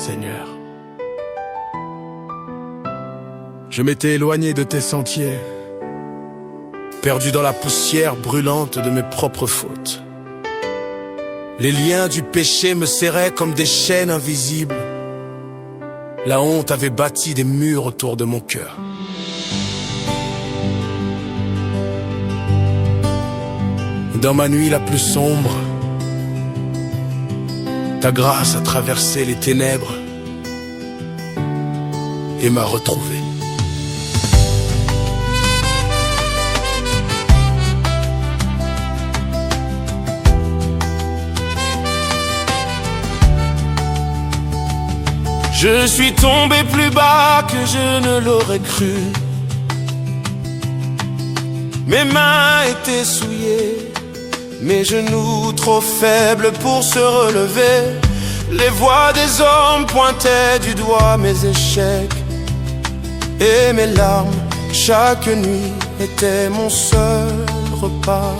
Seigneur. Je m'étais éloigné de tes sentiers, perdu dans la poussière brûlante de mes propres fautes. Les liens du péché me serraient comme des chaînes invisibles. La honte avait bâti des murs autour de mon cœur. Dans ma nuit la plus sombre, ta grâce a traversé les ténèbres et m'a retrouvé. Je suis tombé plus bas que je ne l'aurais cru. Mes mains étaient souillées, mes genoux trop faibles pour se relever. Les voix des hommes pointaient du doigt mes échecs, et mes larmes chaque nuit étaient mon seul repas.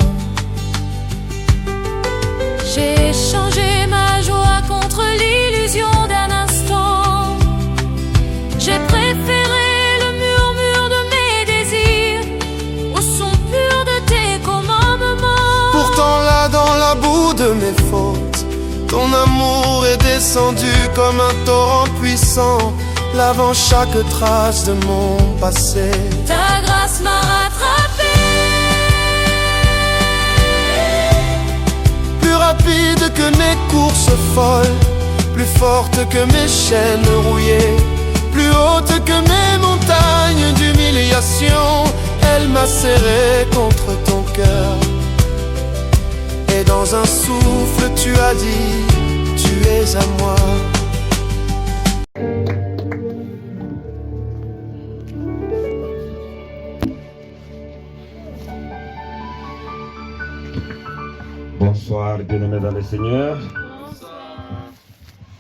J'ai échangé ma joie contre l'illusion d'un instant. J'ai préféré le murmure de mes désirs au son pur de tes commandements. Pourtant là dans la boue de mes fautes, ton amour est descendu comme un torrent puissant, lavant chaque trace de mon passé. Ta grâce m'a rattrapé, plus rapide que mes courses folles, plus forte que mes chaînes rouillées, plus haute que mes montagnes d'humiliation. Elle m'a serré contre ton cœur, et dans un souffle tu as dit, tu es à moi. Bonsoir, bien-aimés dans le Seigneur.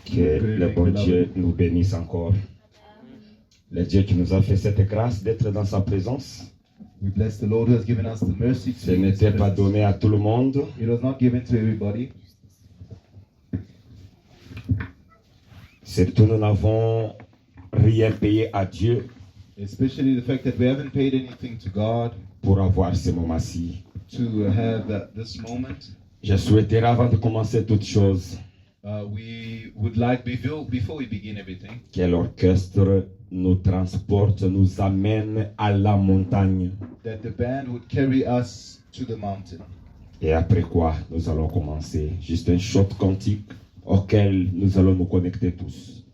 Que le bon Dieu nous bénisse encore. Le Dieu qui nous a fait cette grâce d'être dans sa présence. We bless the Lord who has given us the mercy to Ce n'était pas donné à tout le monde. It was not given to everybody. Surtout, nous n'avons rien payé à Dieu Especially the fact that we haven't paid anything to God pour avoir ce moment-ci. to have this moment. Je souhaiterais, avant de commencer toute chose, We would like, before we begin everything, que l'orchestre nous transporte, nous amène à la montagne. that the band would carry us to the mountain. Et après quoi, nous allons commencer. Juste un short cantique auquel nous allons nous connecter tous.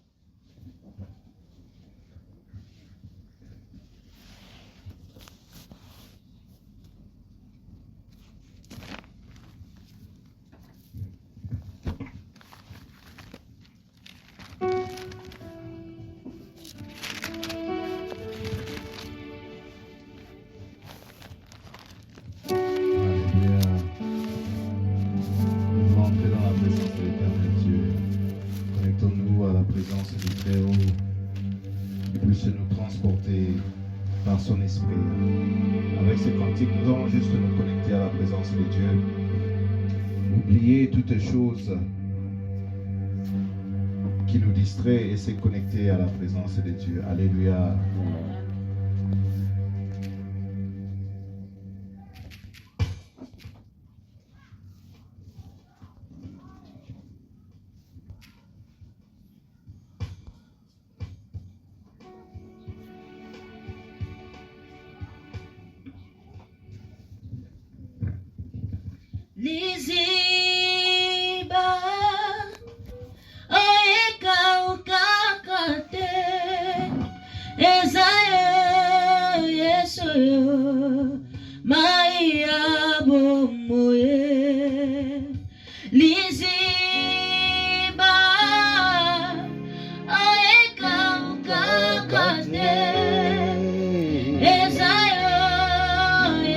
Alléluia. Nous allons entrer dans la présence de l'Éternel Dieu. Connectons-nous à la présence du Très-Haut, qui puisse nous transporter par son esprit. Avec ces cantiques, nous allons juste nous connecter à la présence de Dieu. Oublier toutes choses qui nous distraient et se connecter à la présence de Dieu. Alléluia. Liziba oeka ukakate ezayo yesoyo maya bomoye Liziba oeka ukakate ezayo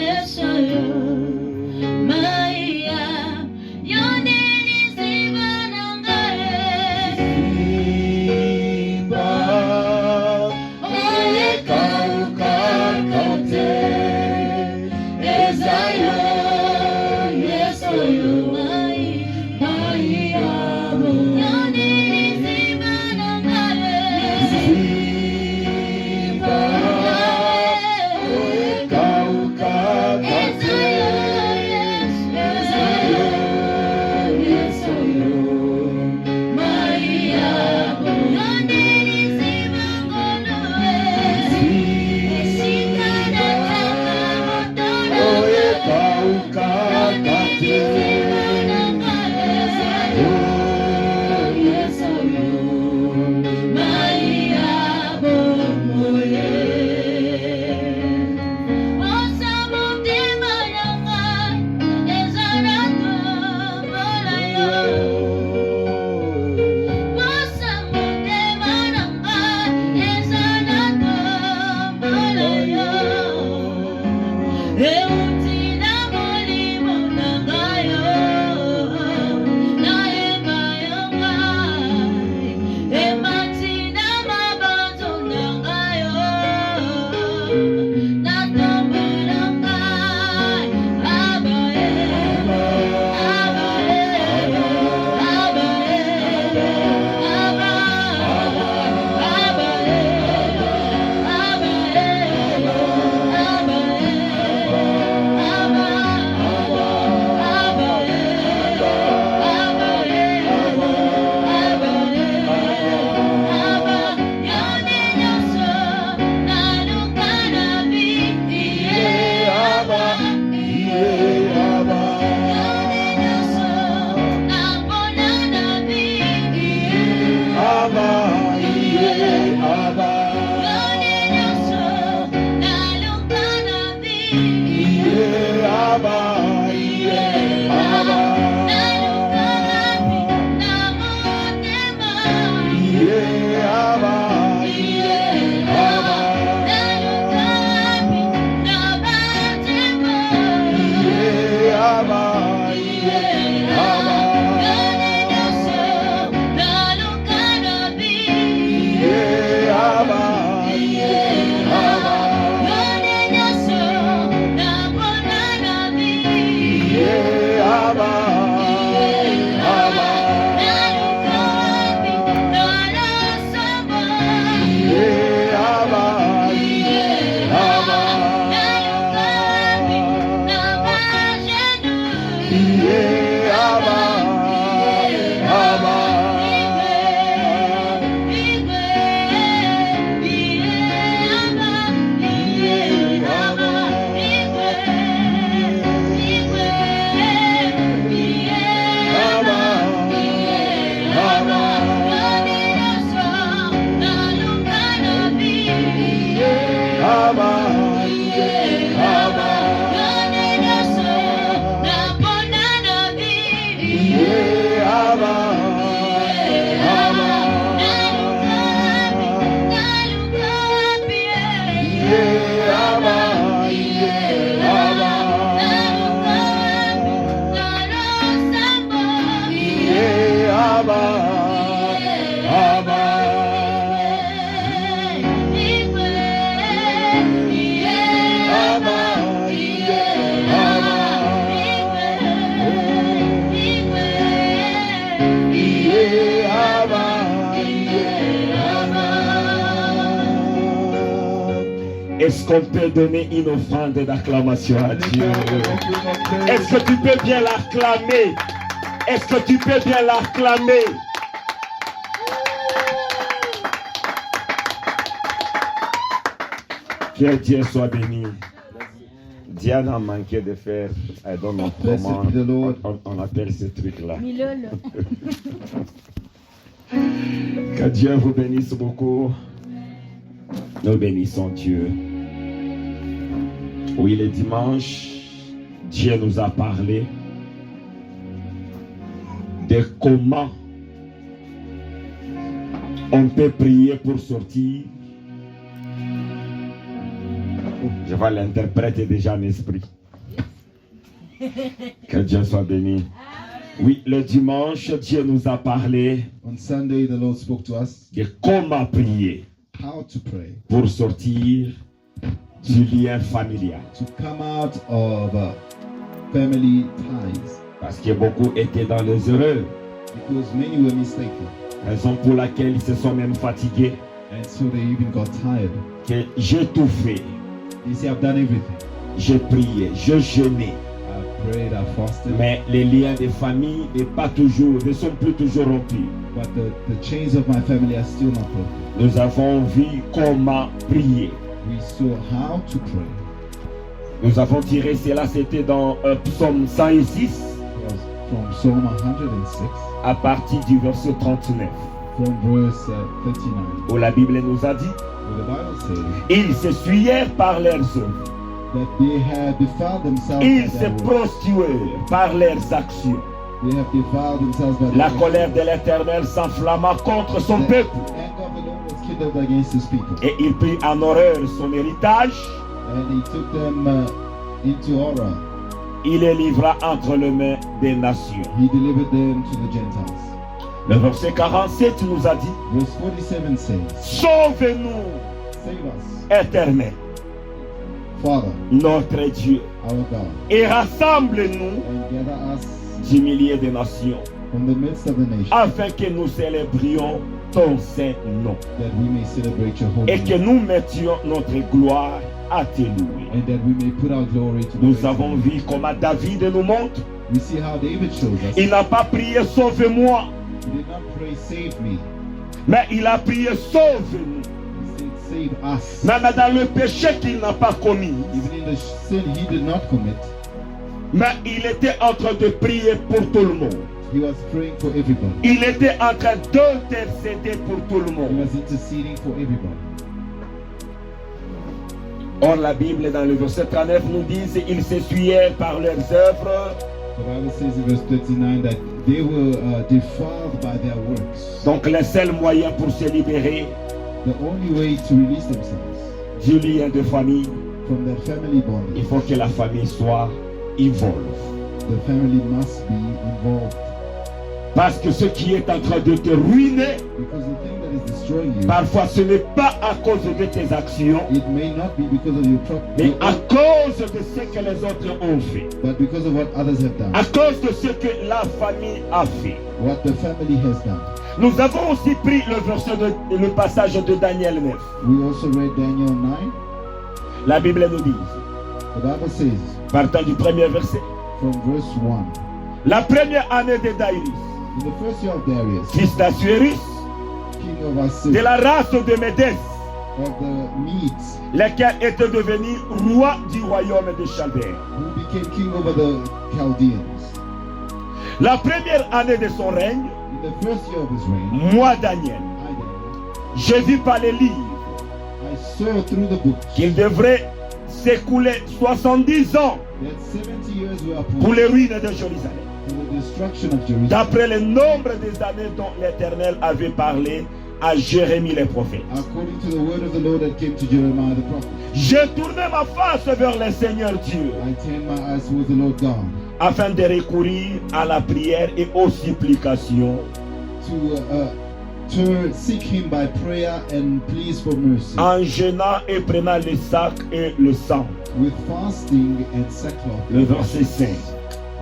yesoyo Maya Est-ce qu'on peut donner une offrande d'acclamation à Dieu? Est-ce que tu peux bien l'acclamer? Est-ce que tu peux bien l'acclamer? Que Dieu soit béni. Diane a manqué de faire, I don't know comment on appelle ce truc-là. Que Dieu vous bénisse beaucoup. Nous bénissons Dieu. Oui, le dimanche, Dieu nous a parlé de comment on peut prier pour sortir. Je vais l'interpréter déjà en esprit. Que Dieu soit béni. Oui, le dimanche, Dieu nous a parlé On Sunday, the Lord spoke to us de comment prier how to pray pour sortir du lien familial. to come out of family ties, Parce que beaucoup étaient dans les erreurs, because many were mistaken, raison pour laquelle ils se sont même fatigués. and so they even got tired. Que j'ai tout fait, They say, I've done everything. j'ai prié, je jeûnais, I've prayed, I've fasted, mais les liens de famille ne sont plus toujours rompus. but the chains of my family are still not broken. Nous avons vu comment prier. We saw how to pray. Nous avons tiré cela, c'était dans Psaume 106, It was from Psalm 106, à partir du verset 39, from verse 39, où la Bible nous a dit, where the Bible says ils s'essuyèrent par leurs œuvres, that they have defiled themselves ils by se their works. prostituèrent par leurs actions. They have defiled themselves by La their colère de l'Éternel s'enflamma contre son The peuple, anger of the Lord was kindled against his people, et il prit en horreur son héritage, and he took them into horror. il les livra entre les mains des nations. He delivered them to the Gentiles. Le verset 47 nous a dit, Verse 47 says, sauve-nous, Save us, Éternel, Father, notre Dieu, our God, et rassemble-nous and gather us du milieu des nations, from the midst of the nations, afin que nous célébrions ton saint nom, that we may celebrate your holy et que name, nous mettions notre gloire à te louer. and that we may put our glory to Nous praise avons you. vu comment David nous montre, We see how David shows us. il n'a pas prié sauve-moi, He did not pray, save me. mais il a prié sauve-nous. He said, save us. Même dans le péché qu'il n'a pas commis, Even in the sin he did not commit, mais il était en train de prier pour tout le monde. he was praying for everybody. Il était en train d'intercéder pour tout le He monde. was interceding for everybody. Or, la Bible, dans le verset 39, nous dit ils s'essuyèrent par leurs œuvres. The Bible says in verse 39 that they were defiled by their works. Donc, le seul moyen pour se libérer The only way to release themselves du lien de famille, from their family il bondage, faut que la famille soit involve. the family must be involved. Parce que ce qui est en train de te ruiner, Because the thing that is destroying you, parfois ce n'est pas à cause de tes actions, it may not be because of your mais à property, cause de ce que les autres ont fait. but because of what others have done, À cause de ce que la famille a fait. what the family has done. Nous avons aussi pris le passage de Daniel 9. We also read Daniel 9. La Bible nous dit, The Bible says, partant du premier verset, from verse 1, la première année de Darius, in the first year of Darius, fils d'Assuérus, king of de Assyria, la race de Médès, of the Medes, lequel était devenu roi du royaume de Chaldée. who became king over the Chaldeans. La première année de son règne, In the first year of his reign, moi Daniel, I, Daniel, j'ai vu par les livres I saw through the book qu'il devrait s'écouler 70 ans that 70 years were pour appointed les ruines de Jérusalem. for the destruction of Jerusalem, D'après le nombre des années dont l'Éternel avait parlé à Jérémie le prophète. according to the word of the Lord that came to Jeremiah the prophet. J'ai tourné ma face vers le Seigneur Dieu I turned my eyes towards the Lord God afin de recourir à la prière et aux supplications to seek him by prayer and pleas for mercy, en jeûnant et prenant le sac et le sang. with fasting and sackcloth. Le verset 5.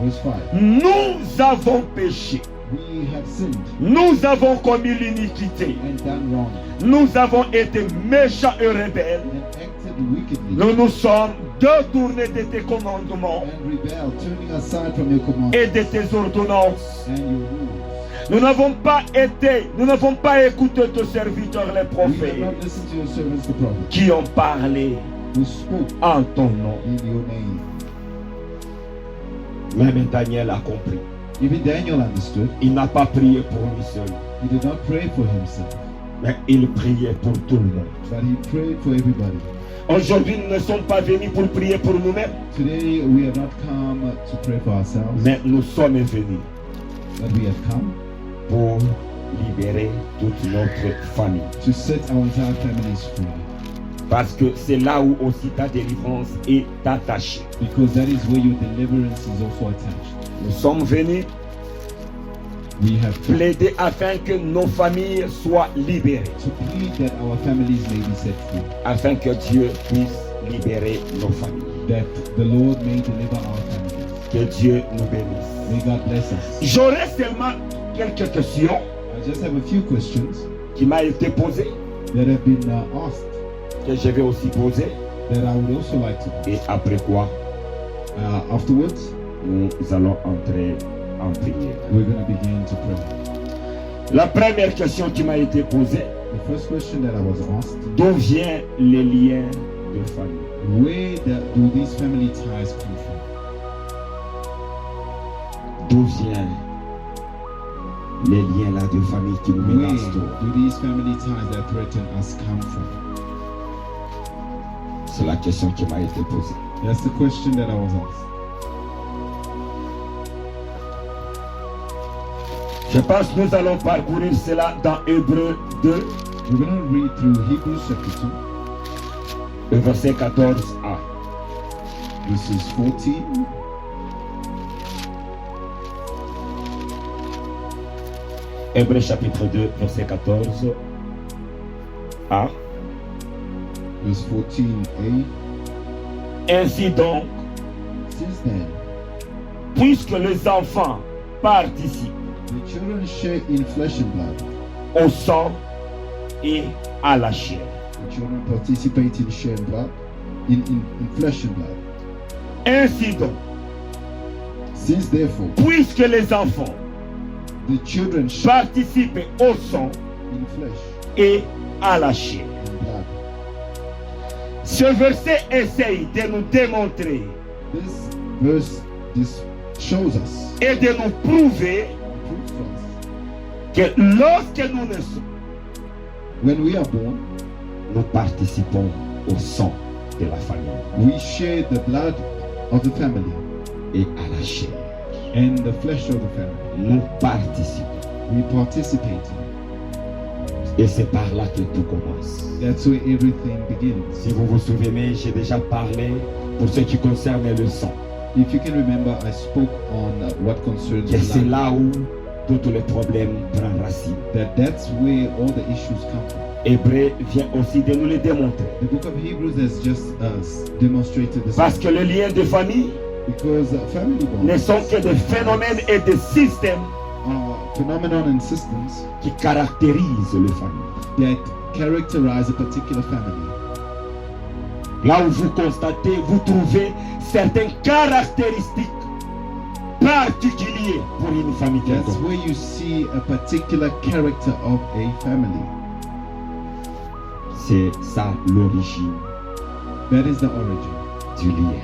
Verse 5. Nous avons péché. We have sinned Nous avons commis l'iniquité. and done wrong Nous avons été méchants et rebelles and acted wickedly Nous nous sommes détournés de tes commandements and rebelled, turning aside from your commandments et de tes ordonnances. and your rules. Nous n'avons pas écouté tes serviteurs les We have prophètes not listened to your servants, the prophets, qui ont parlé who spoke en ton nom. in your name. Même Daniel a compris. Even Daniel understood. Il n'a pas prié pour lui seul, He did not pray for himself, mais il priait pour tout le monde. but he prayed for everybody. Aujourd'hui, nous ne sommes pas venus pour prier pour nous-mêmes, Today we have not come to pray for ourselves, mais nous sommes venus but we have come pour libérer toute notre famille. to set our entire families free. Parce que c'est là où aussi ta délivrance est attachée. Because that is where your deliverance is also attached. Nous sommes venus We have come plaider afin que nos familles soient libérées, to plead that our families may be set free, afin que Dieu puisse libérer nos familles. that the Lord may deliver our families. Que Dieu nous bénisse. May God bless us. J'aurai seulement quelques questions I just have a few questions qui m'ont été posées, that have been asked que je vais aussi poser, that I would also like to ask. et après quoi, Afterwards, nous allons entrer en prière. we're going to begin to pray. La première question qui m'a été posée, The first question that I was asked, d'où viennent les liens de famille? where do these family ties come from? D'où viennent les liens là de famille qui nous Where menacent tout? do these family ties that threaten us come from? C'est la question qui m'a été posée. That's the question that I was asked. Je pense que nous allons parcourir cela dans Hébreux 2, We're going to read through Hebrews chapter 2, le verset 14a. verses 14. Hébreux chapitre 2, verset 14a. Verse 14a. Ainsi donc, Since then, puisque les enfants participent the children share in flesh and blood. au sang et à la chair. The children participate in share and blood, in flesh and blood. Ainsi donc, Since therefore, puisque les enfants the children share participent au sang in flesh et à la chair. and blood. Ce verset essaye de nous démontrer This shows us, et de nous prouver proves to us, que lorsque nous naissons, when we are born, nous participons au sang de la famille we share the blood of the family et à la chair. and the flesh of the family. Nous participons. We participate in it. Et c'est par là que tout commence. That's where everything begins. Si vous vous souvenez, j'ai déjà parlé pour ce qui concerne le sang. If you can remember, I spoke on what concerns Que c'est blood. là où tous les problèmes prennent racine. That's where all the issues come from. Hébreu vient aussi de nous le démontrer. The book of Hebrews has just demonstrated this. Parce que les liens de famille Because family bonds ne sont que des phénomènes et des systèmes are phenomenon and systems qui caractérisent les familles. that characterize a particular family. Là où vous constatez, vous trouvez certaines caractéristiques particulières pour une famille That's quelconque. where you see a particular character of a family. C'est ça l'origine That is the origin du lien.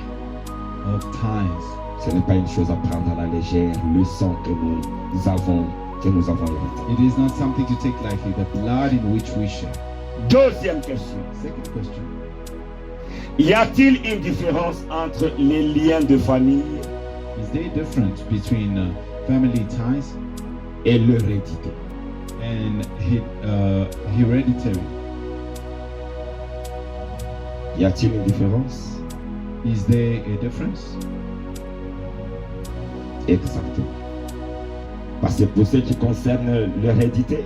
of ties. Ce n'est pas une chose à prendre à la légère, le sang que nous avons hérité. It is not something to take lightly, the blood in which we share. Deuxième question. Second question. Y a-t-il une différence entre les liens de famille Is there a difference between family ties et l'hérédité? and hereditary? Y a-t-il une différence? Is there a difference? Exactement. Parce que pour ce qui concerne l'hérédité,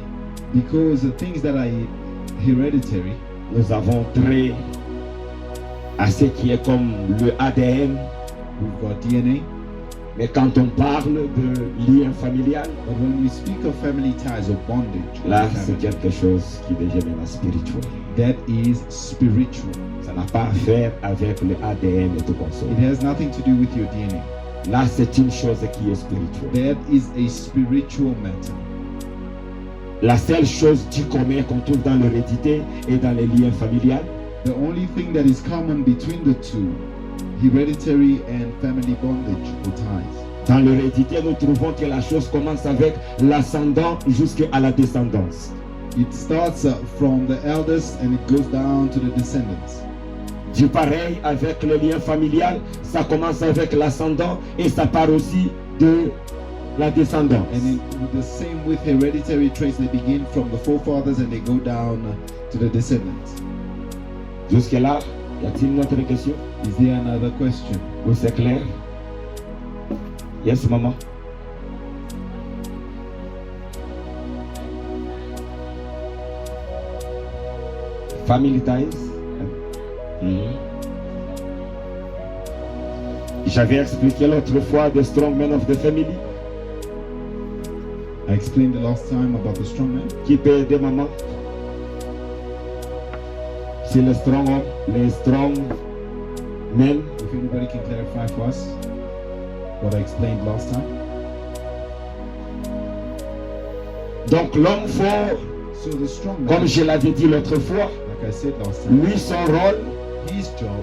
Because the things that are hereditary, nous avons trait à ce qui est comme le ADN. we've got DNA. Mais quand on parle de lien familial, But when we speak of family ties or bondage, là or c'est family, quelque chose qui devient maintenant spirituel. that is spiritual. Ça n'a pas à faire avec le ADN et tout comme ça. It has nothing to do with your DNA. Là, c'est une chose qui est spirituelle. That is a spiritual matter. La seule chose du commun qu'on trouve dans l'hérédité et dans les liens familiales, The only thing that is common between the two, hereditary and family bondage or ties. dans l'hérédité, nous trouvons que la chose commence avec l'ascendant jusqu'à la descendance. It starts from the eldest and it goes down to the descendants. Du pareil avec le lien familial, ça commence avec l'ascendant et ça part aussi de la descendance. And the same with hereditary traits, they begin from the forefathers and they go down to the descendants. Jusque-là, y a-t-il une autre question? Is there another question? Oui, c'est clair? Yes, maman? Family ties? J'avais expliqué l'autre fois the strong men of the family. I explained the last time about the strong man. Qui peut aider maman? C'est le strong homme, les strong men. If anybody can clarify for us what I explained last time. Donc l'homme fort, So the strong man, comme je l'avais dit l'autre fois, like I said last time, lui son rôle his job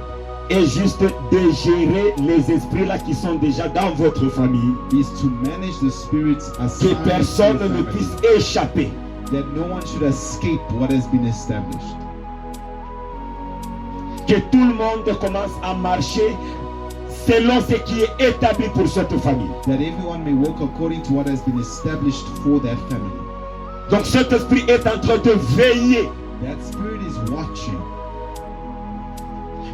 est juste de gérer les esprits là qui sont déjà dans votre famille. is to manage the spirits Que assigned to personne your ne family, puisse échapper. that no one should escape what has been established. Que tout le monde commence à marcher selon ce qui est établi pour cette famille. That everyone may walk according to what has been established for that family. Donc cet esprit est en train de veiller. That spirit is watching,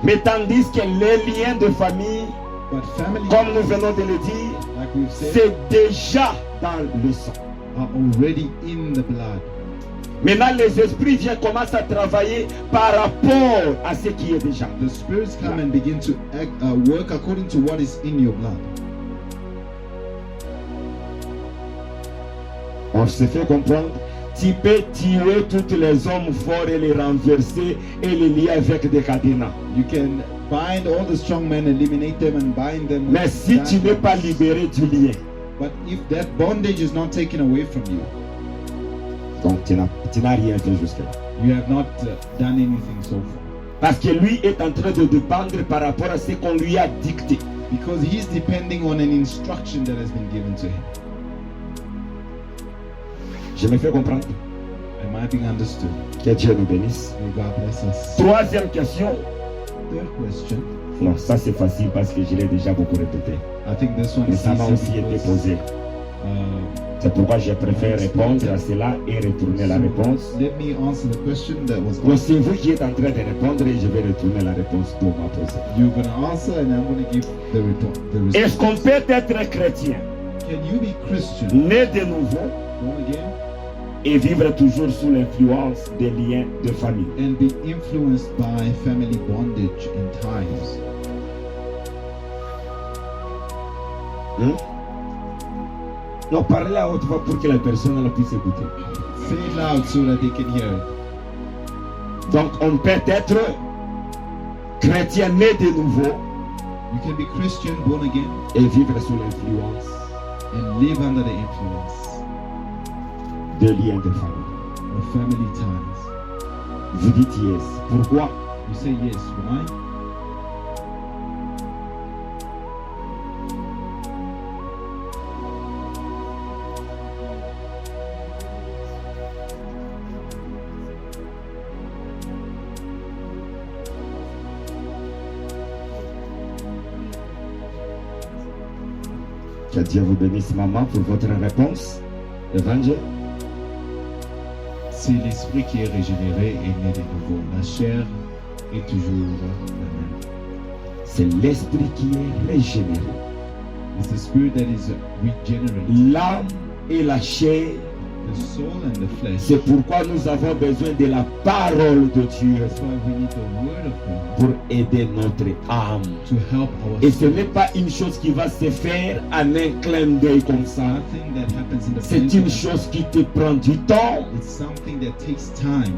Mais tandis que les liens de famille, but family, comme nous venons de le dire, like we've said, c'est déjà dans le sang. are already in the blood. Maintenant, les esprits viennent commencer à travailler par rapport à ce qui est déjà. The spirits come and begin to act, work according to what is in your blood. On se fait comprendre. Tu peux tuer tous les hommes forts et les renverser et les lier avec des cadenas. You can bind all the strong men, eliminate them and bind them with Mais si tu n'es pas shackles. libéré du lien, But if that bondage is not taken away from you, donc tu n'as rien fait jusque-là. you have not done anything so far. Parce que lui est en train de dépendre par rapport à ce qu'on lui a dicté. Because he's depending on an instruction that has been given to him. Je me fais comprendre. Am I being understood? Que Dieu nous bénisse. May God bless us. Troisième question. Third question. Non, ça c'est facile parce que je l'ai déjà beaucoup répété. I think this one Mais is ça m'a aussi easy été because, posé. C'est pourquoi je préfère répondre à cela et retourner la réponse. let me answer the question that was Donc asked. c'est vous qui êtes en train de répondre et je vais retourner la réponse qu'on m'a posée. You're going to answer and I'm going to give the report. Est-ce qu'on peut être chrétien, Can you be Christian, né de nouveau born again, et vivre toujours sous l'influence des liens de famille? and be influenced by family bondage and ties? Non, parlez à haute voix pour que la personne elle puisse écouter. Say it loud so that they can hear it. Donc on peut être chrétien né de nouveau You can be Christian, born again, et vivre sous l'influence and live under the influence des liens de famille. of family ties. Vous dites yes. Pourquoi? You say yes. Why? Que Dieu vous bénisse, maman, pour votre réponse. Évangile. C'est l'esprit qui est régénéré et né de nouveau. La chair est toujours la même. C'est l'esprit qui est régénéré. It's the spirit that is regenerated. L'âme et la chair. The soul and the flesh. C'est pourquoi nous avons besoin de la parole de Dieu That's why we need the word of God pour aider notre âme. to help our Et ce soul. n'est pas une chose qui va se faire en un clin d'œil comme ça. Nothing that happens in the C'est blink une of chose qui te prend du temps It's something that takes time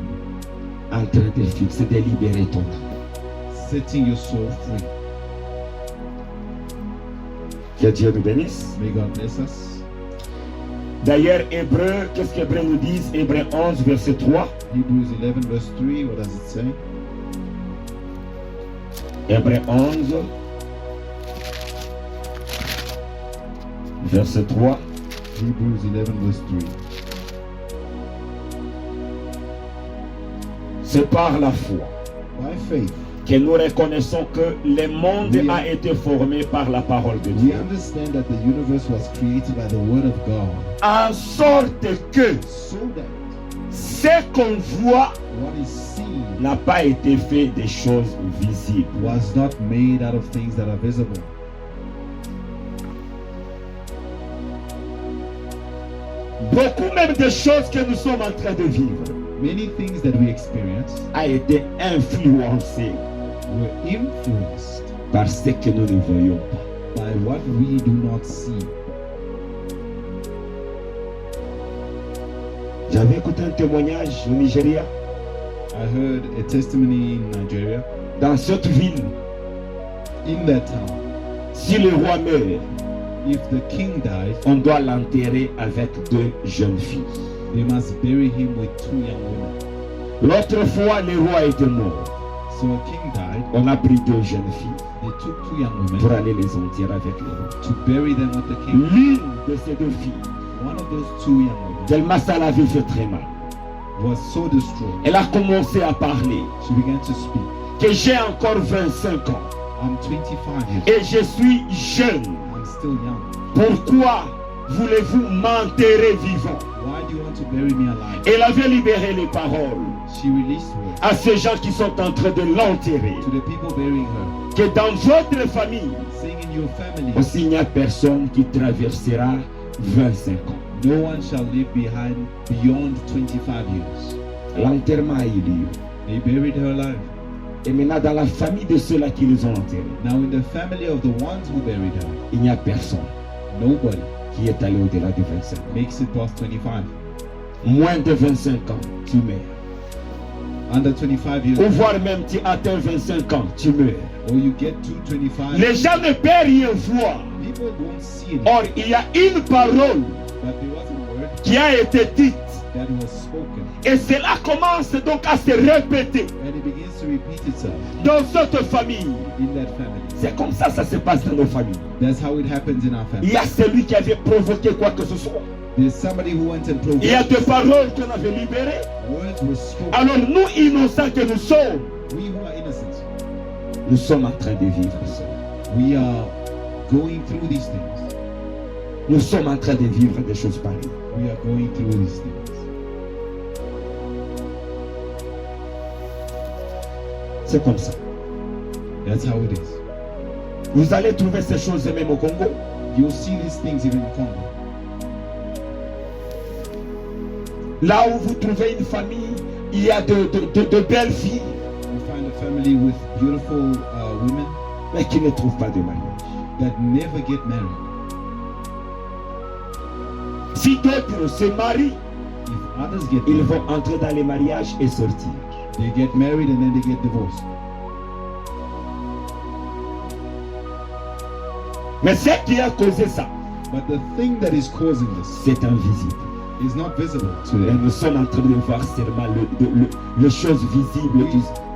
en train de fixer, de libérer ton âme. setting your soul free. Que Dieu nous bénisse. May God bless us. D'ailleurs, Hébreu, qu'est-ce qu'Hébreu nous dit? Hébreu 11, verset 3. Hebrews 11 verse 3, what does it say? Hébreu 11, verset 3. Hebrews 11 verse 3. C'est par la foi By faith, que nous reconnaissons que le monde a été formé par la parole de we Dieu. understand that the universe was created by the word of God, En sorte que so that ce qu'on voit what is seen n'a pas été fait des choses visibles. was not made out of things that are visible. Beaucoup même des choses que nous sommes en train de vivre Many things that we experience a été influencé were influenced par ce que nous ne voyons pas. by what we do not see. J'avais écouté un témoignage au Nigeria. I heard a testimony in Nigeria. Dans cette ville, In that town, si le roi meurt, if the king dies, on doit l'enterrer avec 2 jeunes filles. they must bury him with 2 young women. L'autre fois, le roi était mort. So a king died. On a pris 2 jeunes filles They took 2 young women pour aller les enterrer avec le roi. to bury them with the king. L'une de ces 2 filles, One of those 2 young women tellement ça l'avait fait très mal. was so destroyed. Elle a commencé à parler She began to speak. que j'ai encore 25 ans I'm 25 years old. et je suis jeune. I'm still young. Pourquoi voulez-vous m'enterrer vivant? Why do you want to bury me alive? Elle avait libéré les paroles She released words à ces gens qui sont en train de l'enterrer. to the people burying her, Que dans votre famille, saying in your family, aussi il n'y a personne qui traversera 25 ans. no one shall live behind beyond 25 years. L'enterrement a eu lieu. They buried her alive. Et maintenant, dans la famille de ceux-là qui les ont enterrés, Now in the family of the ones who buried her, il n'y a personne nobody qui est allé au-delà de 25 ans. makes it past 25. Moins de 25 ans, tu meurs. Under 25 years, Ou voire même tu atteins 25 ans, tu meurs. or you get to 25, Les gens ne peuvent rien voir. people won't see it. Or, il y a une parole But there was a word qui a été dite. that was spoken, Et cela commence donc à se répéter and it begins to repeat itself dans cette famille. in that family. C'est comme ça se passe dans nos familles. That's how it happens in our Il family. y a celui qui avait provoqué quoi que ce soit. There's somebody who went and Il y a provoked. des paroles qu'on avait libérées. Words were spoken. Alors nous, innocents que nous sommes, We who are innocent, nous sommes en train de vivre ça. we are going through these things. Nous sommes en train de vivre des choses pareilles. We are going through these things. C'est comme ça. That's how it is. Vous allez trouver ces choses même au Congo. You'll see these things even in Congo. Là où vous trouvez une famille, il y a de belles filles, You find a family with beautiful women mais qui ne trouvent pas de mariage. that never get married. Si d'autres se marient, If others get ils married, vont entrer dans les mariages et sortir. they get married and then they get divorced. Mais ce qui a causé ça, But the thing that is causing this c'est invisible. is not visible to Et them. nous sommes en train de voir seulement les choses visibles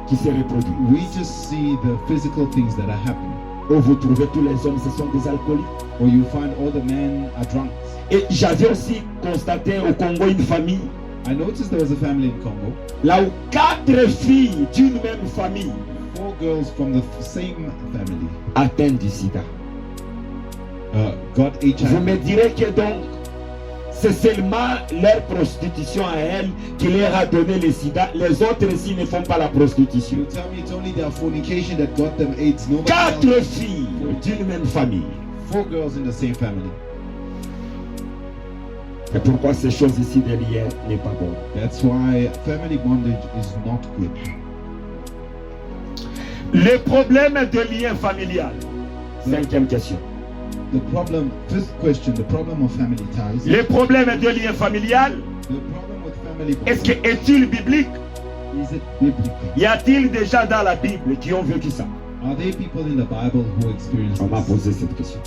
qui se reproduisent. We just see the physical things that are happening. Où vous trouvez tous les hommes, ce sont des alcooliques. Or you find all the men are drunks. Et j'avais aussi constaté au Congo une famille, I noticed there was a family in Congo, là où 4 filles d'une même famille 4 girls from the same family atteintes du sida. got Vous me HIV. direz que donc, c'est seulement leur prostitution à elles qui leur a donné le sida. Les autres ici ne font pas la prostitution. You tell me it's only their fornication that got them AIDS. Nobody 4 else. filles d'une même famille. 4 girls in the same family. Et pourquoi ces choses ici de lien n'est pas bon? That's why family bondage is not good. Le problème de lien familial. 5e question. The problem, fifth question, the problem of family ties. Le problème de lien familial, The problem with family est-ce bondage. que est-il biblique? Is it biblical? Y a-t-il des gens dans la Bible qui ont vécu ça? Are there people in the Bible who experienced On m'a this? posé cette question.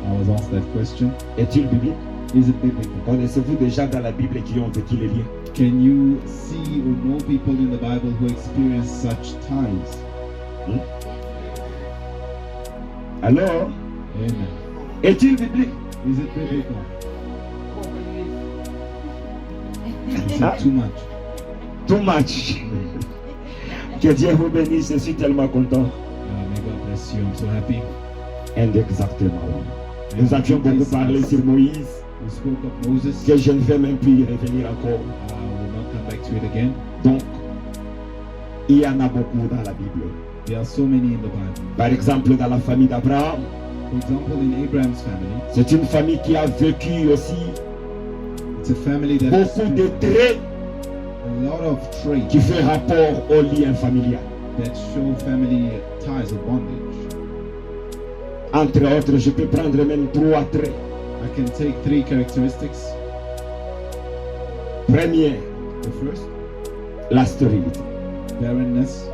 I was asked that question. Est-il biblique? Is it biblical? Connaissez-vous des gens dans la Bible qui ont vécu les liens? Can you see or know people in the Bible who experience such ties? Alors, Amen. est-il biblique? Is it biblical? Is Ah. it too much? Too much. Que Dieu vous bénisse, je suis tellement content. May God bless you. I'm so happy. Exactement. Nous avions beaucoup parlé sur Moïse, We spoke of Moses. que je ne vais même plus y revenir encore. We'll not come back to it again. Donc, il y en a beaucoup dans la Bible. There are so many in the Bible. Par exemple, dans la famille d'Abraham, For example, in Abraham's family, c'est une famille qui a vécu aussi it's a family that beaucoup de traits a lot of traits qui font rapport au lien familial. that show family ties of bondage. Entre autres, je peux prendre même 3 traits. I can take 3 characteristics. Premier, The first, la stérilité. barrenness.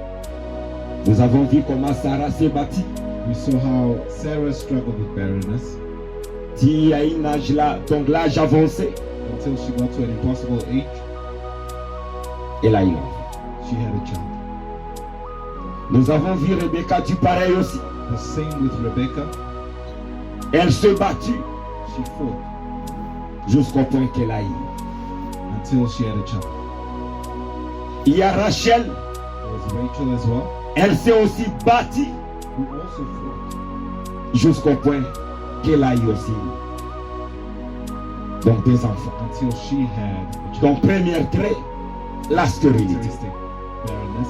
Nous avons vu comment Sarah s'est bâtie. We saw how Sarah struggled with barrenness Si à un âge là, donc l'âge avancé, until she got to an impossible age. elle a eu. She had a child. Nous avons vu Rebecca du pareil aussi. The same with Rebecca. Elle se battit She fought jusqu'au point qu'elle a eu. until she had a child. Il y a Rachel, There was Rachel as well, elle s'est aussi bâtie who also fought jusqu'au point qu'elle a eu aussi. Donc des enfants. until she had a child. Donc premier trait, la stérilité Characteristic barrenness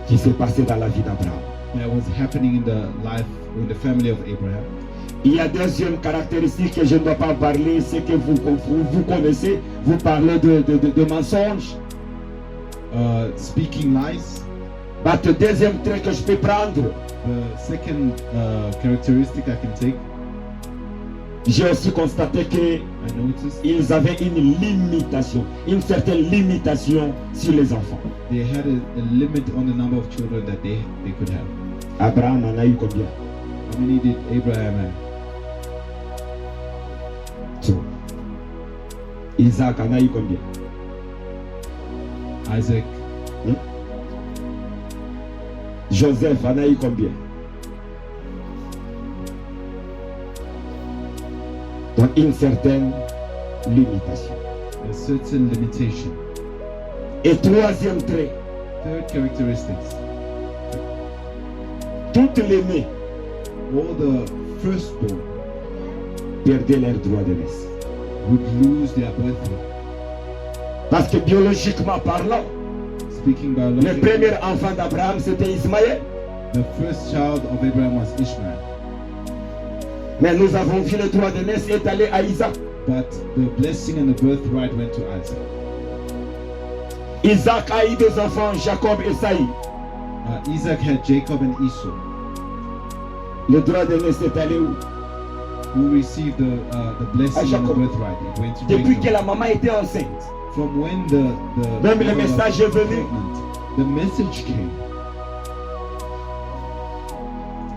qui s'est passée dans la vie d'Abraham. that was happening in the life, in the family of Abraham. Il y a deuxième caractéristique que je ne dois pas en parler, c'est que vous connaissez, vous parlez de mensonges. Speaking lies. But le deuxième trait que je peux prendre, The second characteristic I can take, j'ai aussi constaté qu'ils I noticed avaient une limitation, une certaine limitation sur les enfants. they had a limit on the number of children that they could have. Abraham en a eu combien? How many did Abraham have? Two. Isaac en a eu combien? Isaac. Joseph en a eu combien? Donc une certaine limitation. A certain limitation. Et troisième trait, Third characteristics. toutes les nées All the firstborn perdaient leur droit de naissance. would lose their birthright. Parce que biologiquement parlant, Speaking le biologically, premier enfant d'Abraham c'était Ismaël. the first child of Abraham was Ishmael. Mais nous avons vu le droit de naissance est allé à Isaac. But the blessing and the birthright went to Isaac. Isaac a eu deux enfants, Jacob et Saïd. Isaac had Jacob and Esau, Le droit de naissance est allé où? who received the blessing and the Jacob. birthright. It went to Depuis que Jacob. la maman était enceinte. From when the Même le mother message was est venu. pregnant, the message came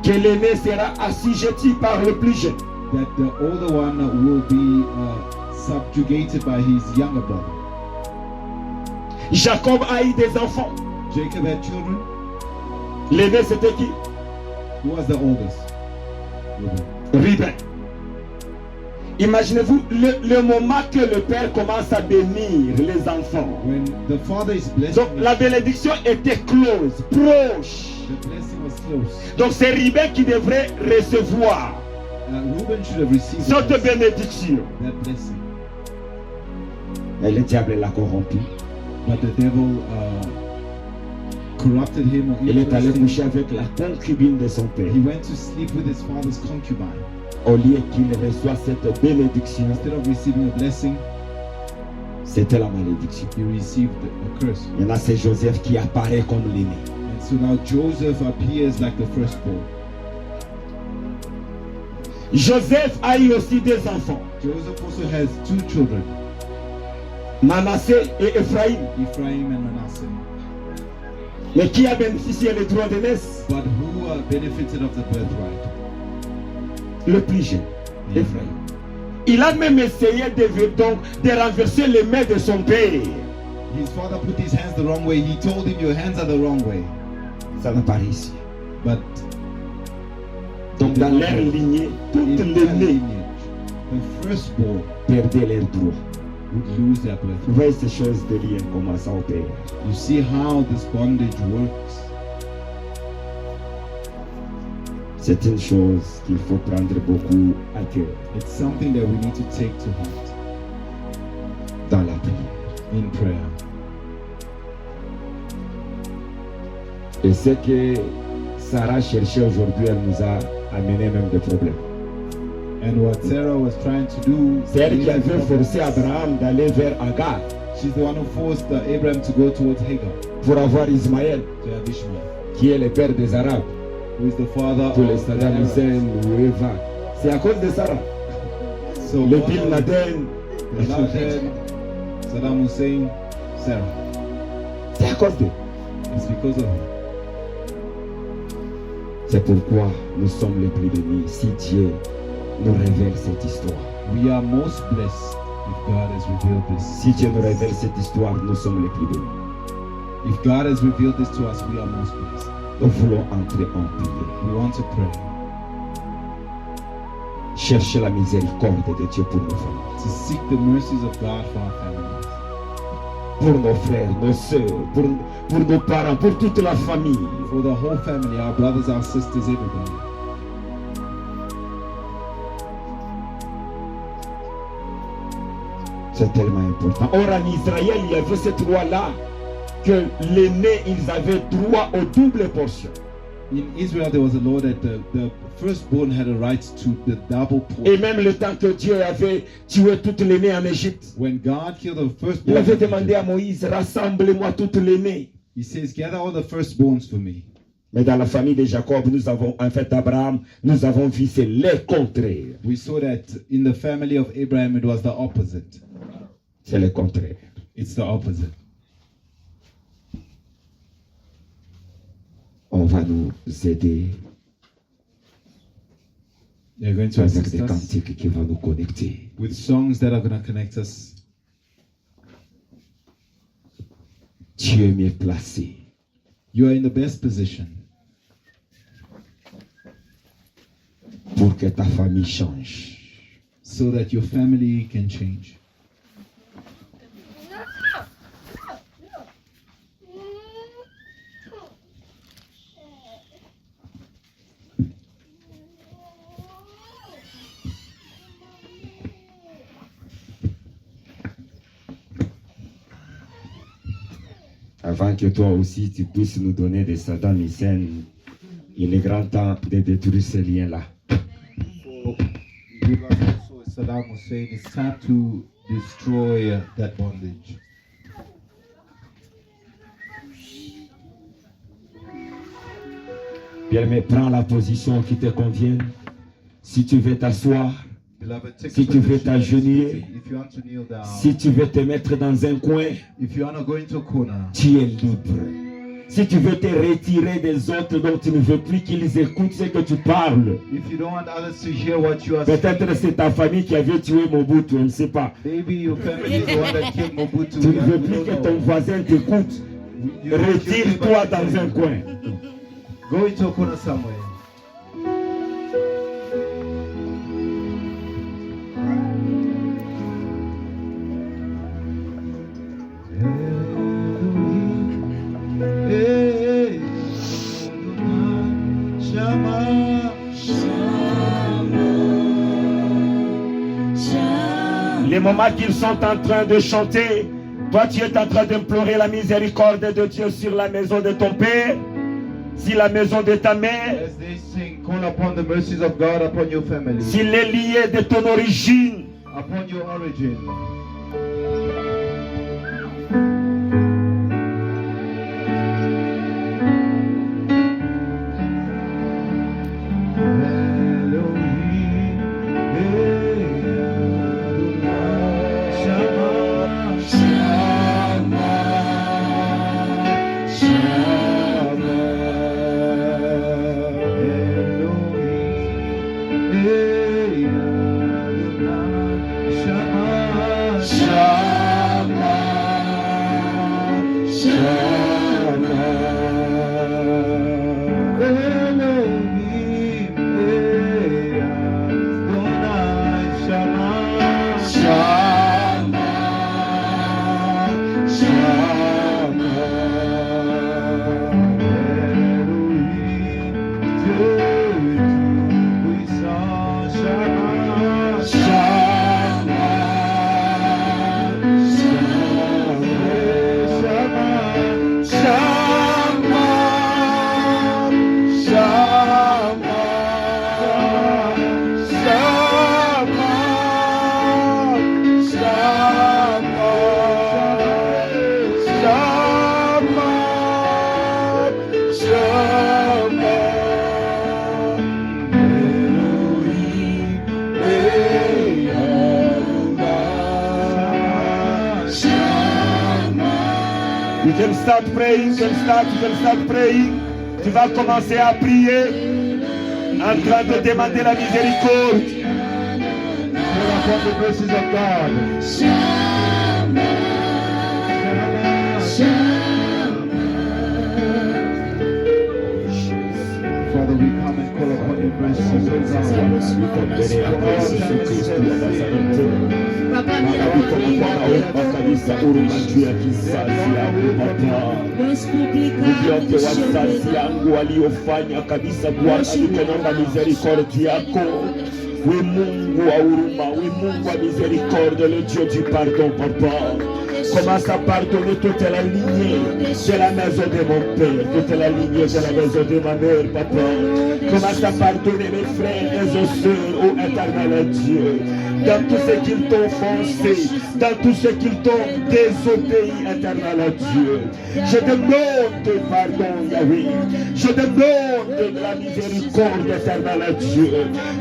Que l'aîné sera assujetti par le plus jeune. that the older one will be subjugated by his younger brother. Jacob a eu des enfants. Jacob had children. L'aîné c'était qui? Who was the oldest? Ruben. Imaginez-vous le moment que le père commence à bénir les enfants. When the father is blessed, Donc la bénédiction était close, proche. the blessing was close. Donc c'est Ruben qui devrait recevoir Reuben should have received cette that bénédiction. blessing. Mais le diable l'a corrompu. But the devil corrupted him or Il est allé influenced coucher him. avec la concubine de son père. He went to sleep with his father's concubine. Au lieu qu'il reçoive cette bénédiction, Instead of receiving a blessing, c'était la malédiction. he received a curse. Maintenant c'est Joseph qui apparaît comme l'aîné. And so now Joseph appears like the firstborn. Joseph a eu aussi des enfants. Joseph also has 2 children. Manassé et Ephraïm. Ephraim and Manasseh. Mais qui a bénéficié des droits d'aînesse? But who benefited of the birthright? Le plus jeune, Yeah. Ephraïm. Il a même essayé de renverser les mains de son père. His father put his hands the wrong way. He told him, your hands are the wrong way. Ça n'a pas réussi. But Donc dans leur lignée, toutes in les their nés lineage, the firstborn perdaient leurs droits. would lose their Vous birthright. voyez ces choses de lien comment ça opère. You see how this bondage works. C'est une chose qu'il faut prendre beaucoup à cœur It's something that we need to take to heart dans la prière. in prayer. Et ce que Sarah cherchait aujourd'hui, elle nous a amené même des problèmes. And what Sarah was trying to do, C'est elle qui avait forcé Abraham d'aller vers Agar she's the one who forced Abraham to go towards Hagar, pour avoir Ismaël, to have Ishmael, qui est le père des Arabes, who is the father pour les of the Saddam Arabs. Hussein ou Eva. C'est à cause de Sarah. So Le one Bin of Laden, Bin Laden, Saddam Hussein, Sarah. c'est à cause d'eux. It's because of her. C'est pourquoi nous sommes les plus bénis si Dieu nous révèle cette histoire. We are most blessed if God has revealed this. Si Dieu nous révèle cette histoire, nous sommes les plus bénis. If God has revealed this to us, we are most blessed. Nous voulons entrer en prière. We want to pray, Chercher la miséricorde de Dieu pour nos familles, to seek the mercies of God for our families, pour nos frères, nos sœurs, pour nos parents, pour toute la famille. for the whole family, our brothers, our sisters, everybody. C'est tellement important. Or, en Israël, il y avait cette loi-là que les nés, ils avaient droit aux doubles portions. In Israel, there was a law that the firstborn had a right to the double Et portion. même le temps que Dieu avait tué toutes les nés en Égypte, When God killed the il firstborn, avait in demandé à Egypt, Moïse, rassemblez-moi toutes les nés. he says, gather all the firstborns for me. Mais dans la famille de Jacob, nous avons, en fait, Abraham, nous avons vu c'est le contraire. We saw that in the family of Abraham, it was the opposite. C'est le contraire. It's the opposite. On va nous aider They're going to avec assist des us cantiques qui vont nous connecter. with songs that are going to connect us. Dieu m'est placé. You are in the best position Pour que ta famille change. so that your family can change. Avant que toi aussi tu puisses nous donner des Saddam Hussein, il est grand temps de détruire ces liens-là. So, you guys also, Saddam Hussein, it's time to destroy that bondage. Bien-aimé, prends la position qui te convient. Si tu veux t'asseoir, Beloved, take Si a tu veux position t'agenouiller, if you want to kneel down, si tu veux te mettre dans un coin, if you want to go into a corner, tu es libre. Si tu veux te retirer des autres dont tu ne veux plus qu'ils écoutent ce que tu parles, if you don't want others to hear what you are saying, peut-être c'est ta famille qui avait tué Mobutu, on ne sait pas. maybe your family is the one that killed Mobutu. Tu ne veux We plus don't que know. ton voisin t'écoute. You don't want your Retire-toi neighbor dans to- un coin. Go into a corner somewhere. Hey, Shama. Les moments qu'ils sont en train de chanter, toi tu es en train d'implorer la miséricorde de Dieu sur la maison de ton père, sur la maison de ta mère, As they sing, call upon the mercies of God upon your family, sur les liens de ton origine. upon your origin. Elohim, Shama. You can start praying, you can start praying. Tu vas commencer à prier en train de demander la miséricorde. Pray upon the mercies of God. Father, we come and call upon your mercies, O Papa, wazazi yangu waliofanya kabisa, Bwana tunaomba miséricorde yako. Oui, Mungu wa huruma, oui, Mungu wa miséricorde, le Dieu du pardon, Papa. Commence à pardonner toute la lignée de la maison de mon père, toute la lignée de la maison de ma mère, Papa. Commence à pardonner mes frères et mes sœurs, ô éternel Dieu, dans tout ce qu'ils t'ont offensé, dans tout ce qu'ils t'ont désobéi, éternel Dieu. Je demande pardon, Yahweh. Je demande de la miséricorde, éternel Dieu.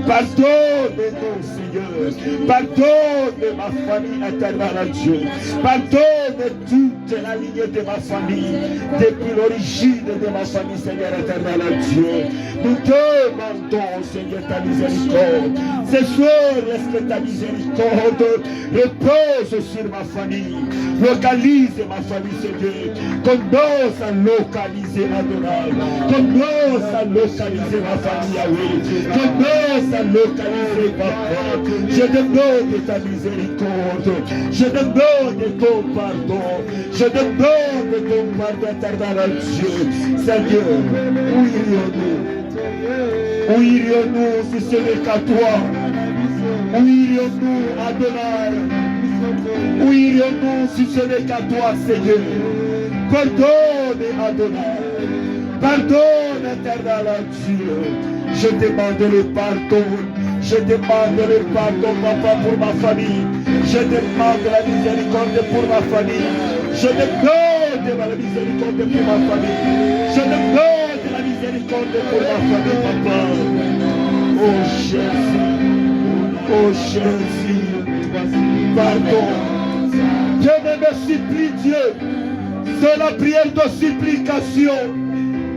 Pardonne-nous, Seigneur. Pardonne ma famille, éternel Dieu. Pardonne toute la lignée de ma famille, depuis l'origine de ma famille, Seigneur éternel Dieu. Nous demandons, Seigneur, ta miséricorde. Ce soir, laisse que ta miséricorde repose sur ma famille. Localise ma famille, Seigneur. Commence à localiser ma donne. Commence à localiser ma famille, Yahweh. Commence à localiser Papa. Je demande ta miséricorde. Je demande ton pardon. Je demande ton pardon éternel Dieu. Seigneur, où irions-nous? Où irions-nous si ce n'est qu'à toi? Où irions-nous, Adonai? Où irions-nous si ce n'est qu'à toi, Seigneur? Pardonne, Adonai. Pardonne, éternel Dieu. Je demande le pardon. Je demande le pardon, Papa, pour ma famille. Je demande la miséricorde pour ma famille. Je demande la miséricorde pour ma famille. Je demande la miséricorde pour ma famille, Papa. Oh Jésus, oh Jésus, pardon. Je me supplie, Dieu. C'est la prière de supplication.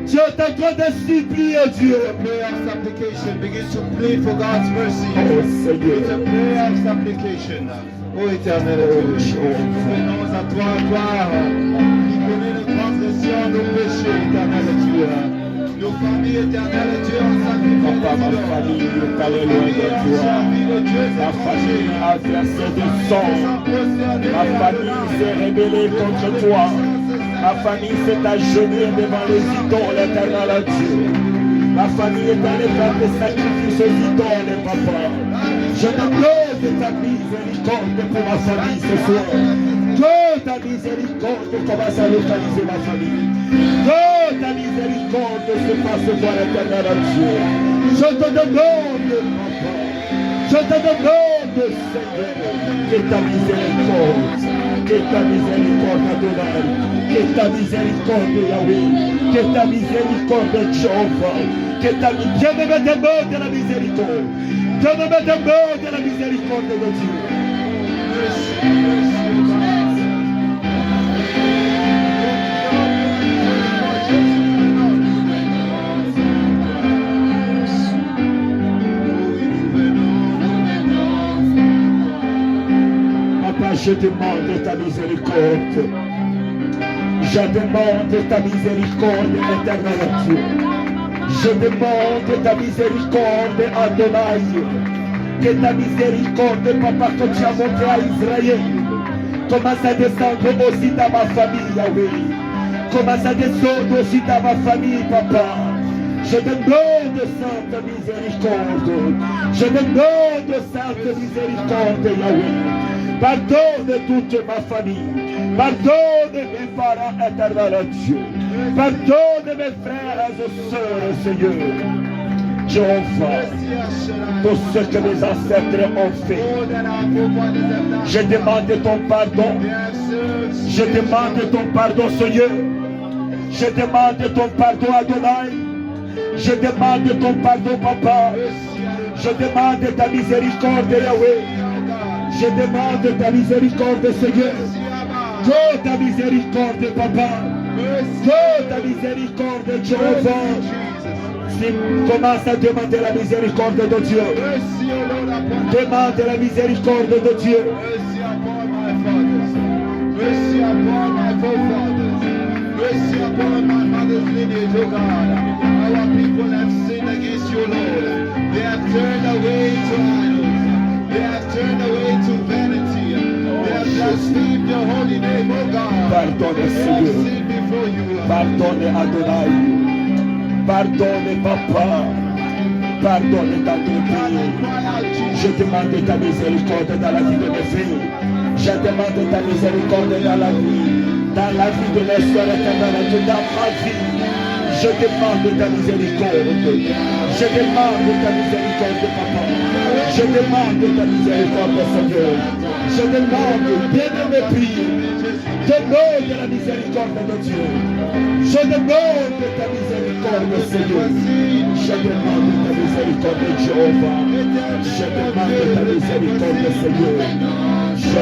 Dieu est en train de supplier Dieu. It's a prayer of supplication. Begin to plead for God's mercy. Oh Seigneur. It's a prayer of supplication. Oh éternel Dieu, venons à toi, qui connais nos transgressions, nos péchés, éternel Dieu. Nos familles, éternel Dieu, ont sacrifié Papa, ma famille est allée loin de toi. Ma famille a versé du sang. Ma famille s'est rebellée contre toi. Ma famille s'est agenouillée devant les idoles, éternel Dieu. Ma famille est allée faire des sacrifices aux idoles, Papa. Je demande ta miséricorde pour ma famille ce soir. Que ta miséricorde commence à localiser ma famille. Que ta miséricorde se fasse voir, éternel Dieu. Je te demande, Papa. Je te demande, Seigneur, que ta miséricorde, que ta miséricorde, Adonai, que ta miséricorde, Yahweh, que ta miséricorde, Jéhovah, que ta miséricorde, je me demande la miséricorde, je me demande la miséricorde de Dieu. Je demande ta miséricorde. Je demande ta miséricorde, éternel Dieu. Je demande ta miséricorde, Adonai. Que ta miséricorde, Papa, que tu as montré à Israël, commence à descendre aussi dans ma famille, Yahweh. Commence à descendre aussi dans ma famille, Papa. Je demande sainte miséricorde. Je demande sainte miséricorde, Yahweh. Pardonne toute ma famille. Pardonne mes parents, éternel Dieu. Pardonne mes frères et sœurs, Seigneur. Jéhovah, pour ce que mes ancêtres ont fait. Je demande ton pardon. Je demande ton pardon, Seigneur. Je demande ton pardon, Adonai. Je demande ton pardon, Papa. Je demande ta miséricorde, Yahweh. Je demande ta miséricorde, Seigneur. Que ta miséricorde, Papa. Que ta miséricorde, Jéhovah. Commence à demander la miséricorde de Dieu. Demande la miséricorde de Dieu. Mercy upon my forefathers. Mercy upon my mother's lineage, O God. Our people have sinned against you, Lord. They have turned away to idols. They have turned away to vanity. They have blasphemed your holy name, O God. Pardonne, Seigneur. Pardonne, Adonai. Pardonne, Papa. Pardonne, Tante. Je demande ta miséricorde dans la vie de mes filles. Je demande ta miséricorde dans la vie de mes soeurs éternelles, dans ma vie. Je demande ta miséricorde. Je demande ta miséricorde, Papa. Je demande ta miséricorde, Seigneur. Je demande, bien-aimé, prie. Demande la miséricorde de Dieu. Je demande ta miséricorde, Seigneur. Je demande ta miséricorde, Jéhovah. Je demande ta miséricorde, Seigneur. Je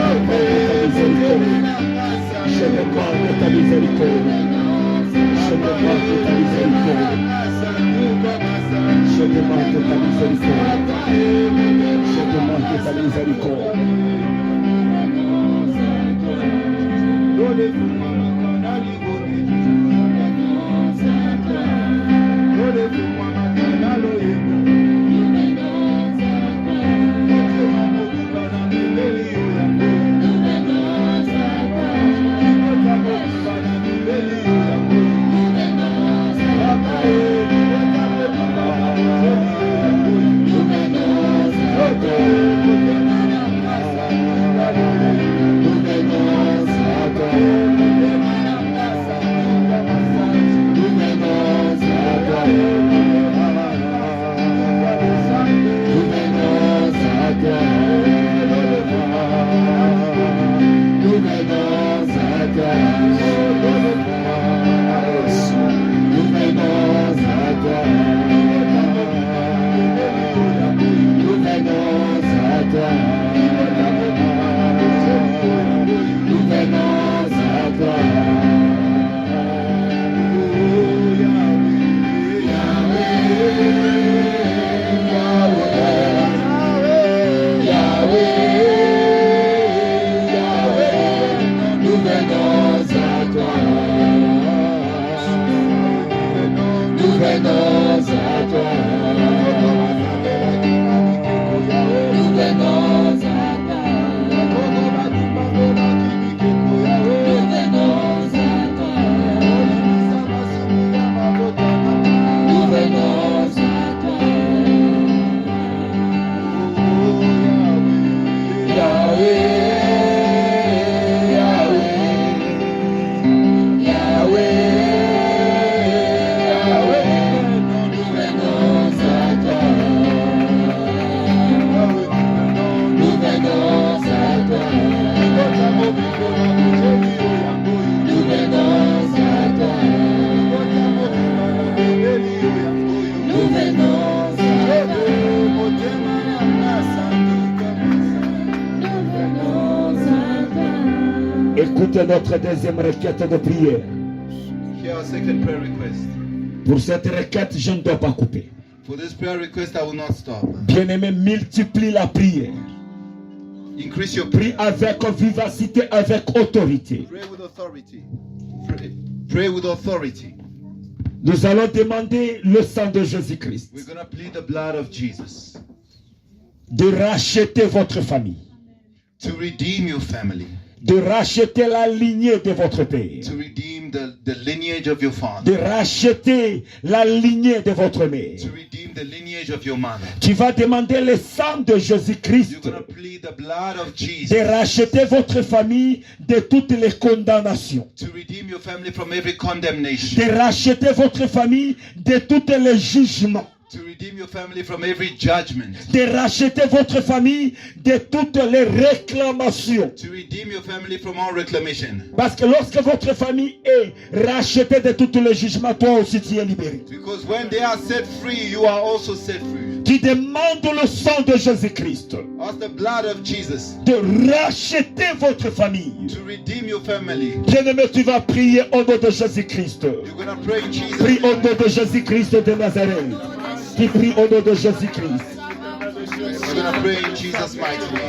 demande ta miséricorde. Je demande ta miséricorde. Je demande ta miséricorde. Je demande ta miséricorde. Écoutez notre deuxième requête de prière. Here our second prayer request. Pour cette requête, je ne dois pas couper. For this prayer request, I will not stop. Bien-aimé, multiplie la prière. Increase your Prie prayer. avec vivacité, avec autorité. Pray with authority. Pray with authority. Nous allons demander le sang de Jésus-Christ We're going to plead the blood of Jesus de racheter votre famille, to redeem your family, de racheter la lignée de votre père, to redeem the lineage of your father, de racheter la lignée de votre mère. to redeem the lineage of your mother. Tu vas demander le sang de You're Jésus-Christ going to plead the blood of Jesus de racheter votre famille de toutes les condamnations, to redeem your family from every condemnation, de racheter votre famille de tous les jugements, to redeem your family from every judgment, de racheter votre famille de toutes les réclamations. to redeem your family from all reclamation. Parce que lorsque votre famille est rachetée de tous les jugements, toi aussi tu es libéré. Because when they are set free, you are also set free. Tu demandes le sang de Jésus-Christ. Was the blood of Jesus de racheter votre famille. to redeem your family. Bien-aimé, tu vas prier au nom de Jésus-Christ. You're going to pray in Jesus' Prie au name. nom de Jésus-Christ de Nazareth. Qui prie au nom de Jésus-Christ. We're going to pray in Jesus' mighty name.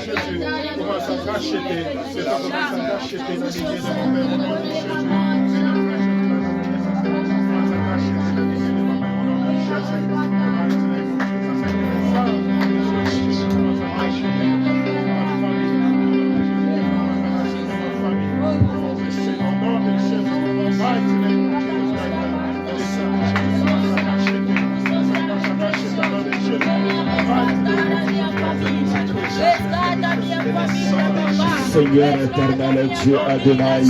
Seigneur éternel, Dieu Adonai,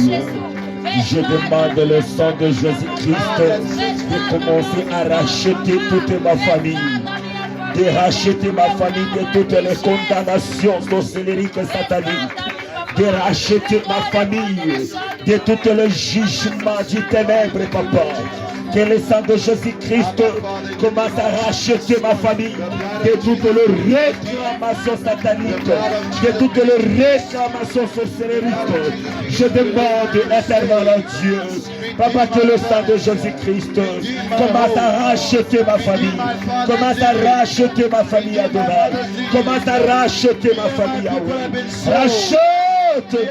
je demande le sang de Jésus-Christ de commencer à racheter toute ma famille, de racheter ma famille de toutes les condamnations sorcellériques et sataniques, de racheter ma famille de tous les jugements du ténèbre, Papa. Que le sang de Jésus-Christ commence à racheter ma famille de toutes les réclamations sataniques, de toutes les réclamations sorcellériques. Je demande éternel à Dieu, Papa, que le sang de Jésus-Christ commence à racheter ma famille, commence à racheter ma famille Adonai, commence à racheter ma famille Yahweh. Rachète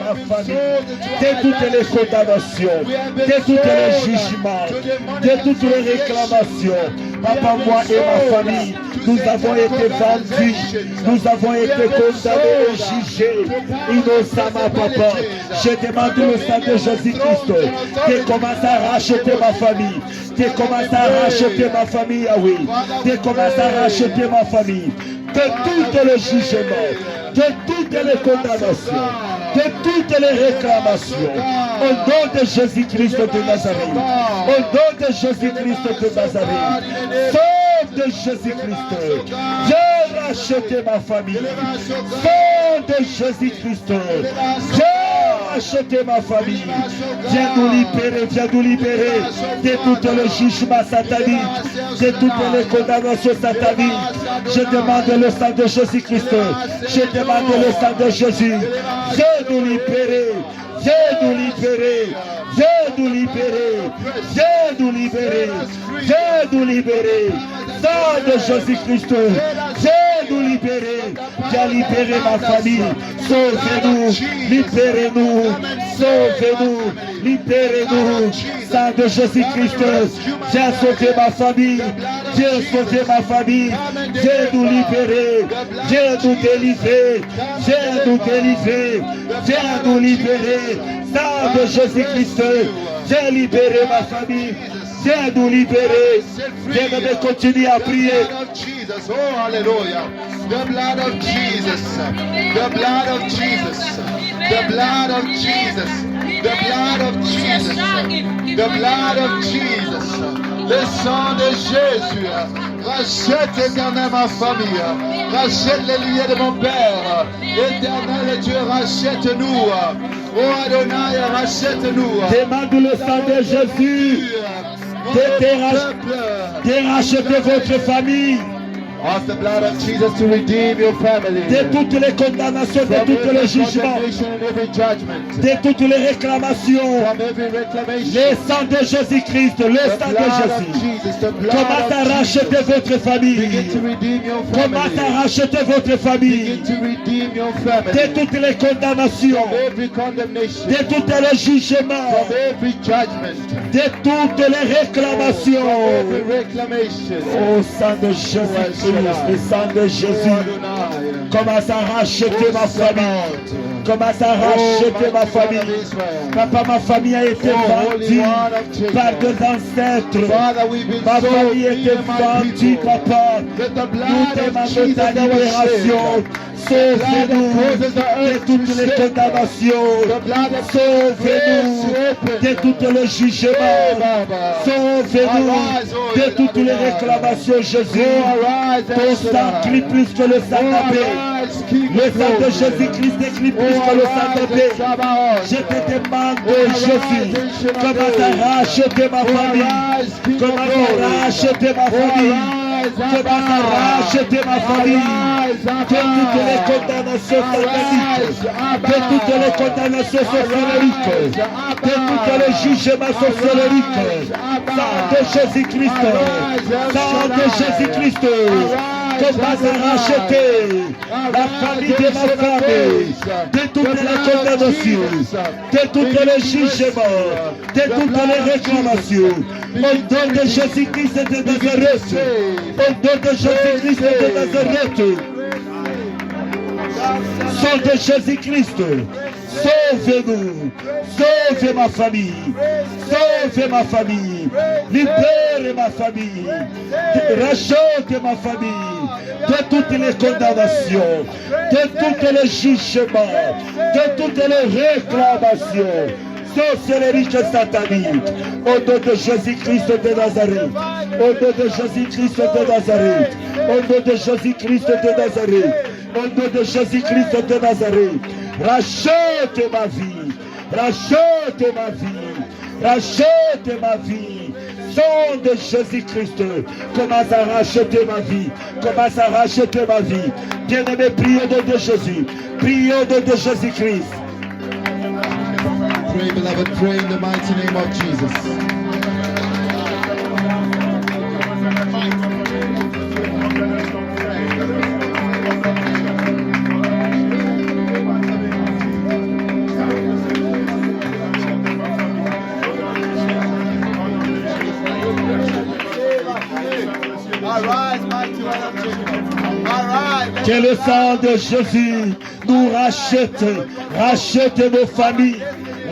ma famille de toutes les condamnations, de tous les jugements, de toutes les réclamations. Papa, moi et ma famille, nous avons été vendus, nous avons été condamnés et jugés innocemment, Papa. Je demande le sang de Jésus-Christ qui commence à racheter ma famille, qui commence à racheter ma famille, ah oui, qui commence à racheter ma famille de tous les jugements, de toutes les condamnations, de toutes les réclamations. Au nom de Jésus-Christ de Nazareth, au nom de Jésus-Christ de Nazareth, sauve de Jésus-Christ, j'ai racheté ma famille. Sauve de Jésus-Christ, j'ai racheté ma famille. Viens nous libérer de tous les jugements sataniques, de toutes les condamnations sataniques. Je demande le sang de Jésus-Christ, je demande le sang de Jésus. Viens nous libérer, viens nous libérer, viens nous libérer, viens nous libérer, viens nous libérer. Sang de Jésus-Christ, viens nous libérer, viens libérer ma famille. Sauvez-nous, libérez-nous, sauvez-nous, libérez-nous. Sang de Jésus-Christ, viens sauver ma famille, viens sauver ma famille, viens nous libérer, viens nous délivrer, viens nous délivrer, viens nous libérer. Sang de Jésus-Christ, viens libérer ma famille. Viens nous libérer. Viens nous continuer à prier. Oh, hallelujah. The blood of Jesus. The blood of Jesus. The blood of Jesus. The blood of Jesus. The blood of Jesus. Le sang de Jésus. Rachète éternel ma famille. Rachète les liens de mon Père. Éternel Dieu, rachète-nous. Oh Adonai, rachète-nous. Demande le sang de Jésus. De racheter votre famille. Ask the blood of Jesus to redeem your family. De toutes les condamnations, de tous les jugements, de toutes les réclamations. Le sang de Jésus-Christ, le sang de Jésus. Commence à racheter votre famille. Commence à racheter votre famille. De toutes les condamnations, de tous les jugements, de toutes les réclamations. Au sang de Jésus-Christ. Le sang de Jésus commence à racheter ma famille. Commence à racheter ma famille. Papa, ma famille a été vendue par des ancêtres. Ma famille a été vendue, Papa. Nous demandons ta libération. Sauve-nous de toutes les condamnations. Sauve-nous de tous les jugements. Sauve-nous de toutes les réclamations, Jésus. Ton sang crie plus que le sang d'Abel. Le sang de Jésus-Christ écrit plus que le sang d'Abel. Je te demande, Jésus, comment à racheter ma famille. Comment à racheter ma famille. Commence à racheter ma famille de toutes les condamnations sataniques, de toutes les condamnations sorceleriques, de tous les jugements sorceleriques. Sang de Jésus-Christ, sang de Jésus-Christ, commence à racheter la famille de ma famille de toutes les condamnations, de tous les jugements, de toutes les réclamations. Au nom de Jésus-Christ de Nazareth, au nom de Jésus-Christ de Nazareth, sang de Jésus-Christ, sauve-nous, sauve ma famille, sauve ma famille, libère ma famille, rachète ma famille de toutes les condamnations, de tous les jugements, de toutes les réclamations sorcellerie satanique, au nom de Jésus-Christ de Nazareth, au nom de Jésus-Christ de Nazareth, au nom de Jésus-Christ de Nazareth, au nom de Jésus-Christ de Nazareth, rachète ma vie, rachète ma vie, rachète ma vie. Sang de Jésus-Christ, commence à racheter ma vie, commence à racheter ma vie. Bien-aimé, prions au nom de Jésus, prions au nom de Jésus-Christ. Pray, beloved, pray in the mighty name of Jesus. Que le sang de Jésus nous rachète, rachète nos familles,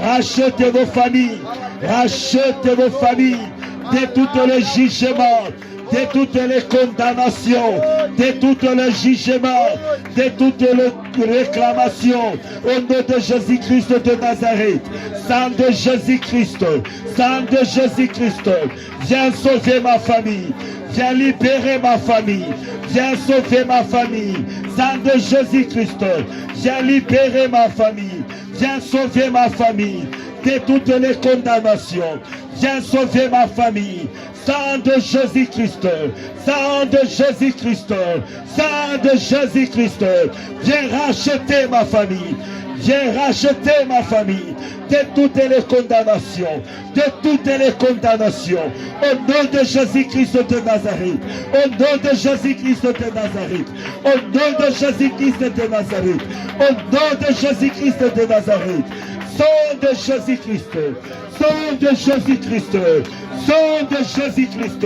rachète vos familles, rachète vos familles de tous les jugements, de toutes les condamnations, de tous les jugements, de toutes les réclamations. Au nom de Jésus-Christ de Nazareth, sang de Jésus-Christ, sang de Jésus-Christ, viens sauver ma famille, viens libérer ma famille, viens sauver ma famille. Sang de Jésus-Christ, viens libérer ma famille, viens sauver ma famille de toutes les condamnations, viens sauver ma famille. Sang de Jésus-Christ, sang de Jésus-Christ, sang de Jésus-Christ, viens racheter ma famille, viens racheter ma famille de toutes les condamnations, de toutes les condamnations. Au nom de Jésus-Christ de Nazareth, au nom de Jésus-Christ de Nazareth, au nom de Jésus-Christ de Nazareth, au nom de Jésus-Christ de Nazareth. Sang de Jésus-Christ, sang de Jésus-Christ, sang de Jésus-Christ,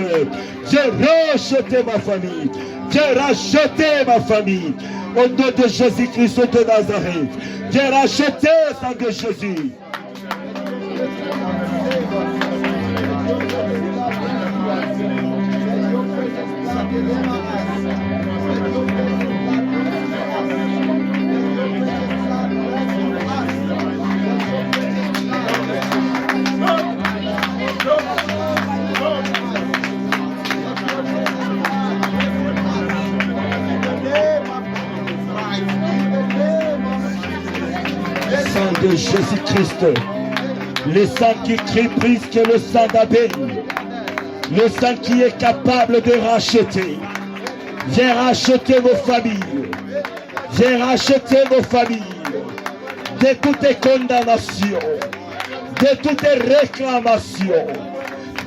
j'ai racheté ma famille, j'ai racheté ma famille, au nom de Jésus-Christ de Nazareth, j'ai racheté sang de Jésus. Sang de Jésus-Christ, le sang qui crie plus que le sang d'Abel, le sang qui est capable de racheter. J'ai racheté vos familles, j'ai racheté vos familles de toutes les condamnations, de toutes les réclamations,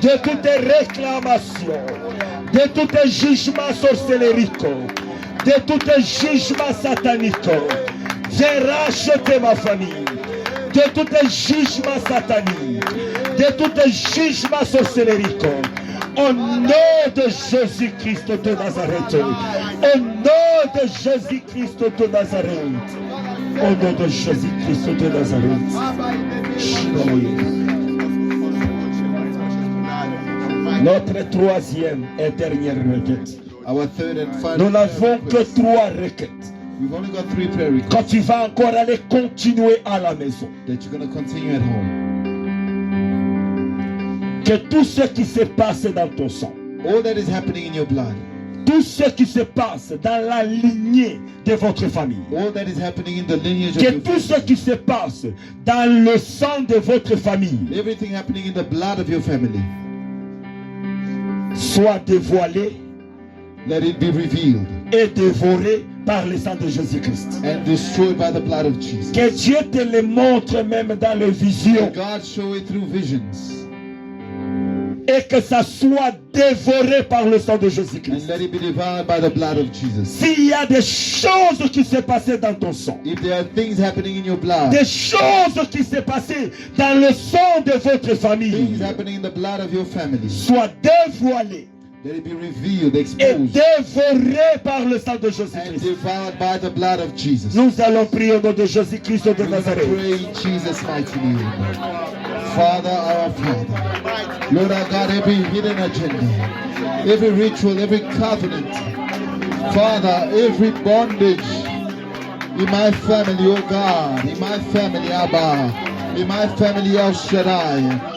de toutes les réclamations, de tous les jugements sorcelleriques, de tous les jugements sataniques. J'ai racheté ma famille de tous les jugements sataniques, de tous les jugements sorcelleriques. Au nom de Jésus-Christ de Nazareth, au nom de Jésus-Christ de Nazareth, au nom de Jésus-Christ de Nazareth. Notre troisième et dernière requête. Nous n'avons que 3 requêtes. We've only got 3 prayer requests. Quand tu vas encore aller continuer à la maison, That you're going to continue at home. que tout ce qui se passe dans ton sang, All that is happening in your blood, tout ce qui se passe dans la lignée de votre famille, all that is happening in the lineage of que your tout ce family, qui se passe dans le sang de votre famille everything happening in the blood of your family, soit dévoilé Let it be revealed et dévoré par le sang de Jésus-Christ. and destroyed by the blood of Jesus. Que Dieu te le montre même dans les visions May God show it through visions et que ça soit dévoré par le sang de and Jésus-Christ. let it be devoured by the blood of Jesus. S'il y a des choses qui s'est passées dans ton sang, If there are things happening in your blood, des choses qui s'est passées dans le sang de votre things famille, happening in the blood of your family, soient dévoilées let it be revealed, et exposed, dévorées par le sang de and Jésus-Christ. devoured by the blood of Jesus. Nous allons prier au nom de Jésus-Christ de We Nazareth. pray in Jesus' mighty name. Father, our Father, Lord our God, every hidden agenda, every ritual, every covenant, Father, every bondage in my family, oh God, in my family, Abba, in my family, El Shaddai.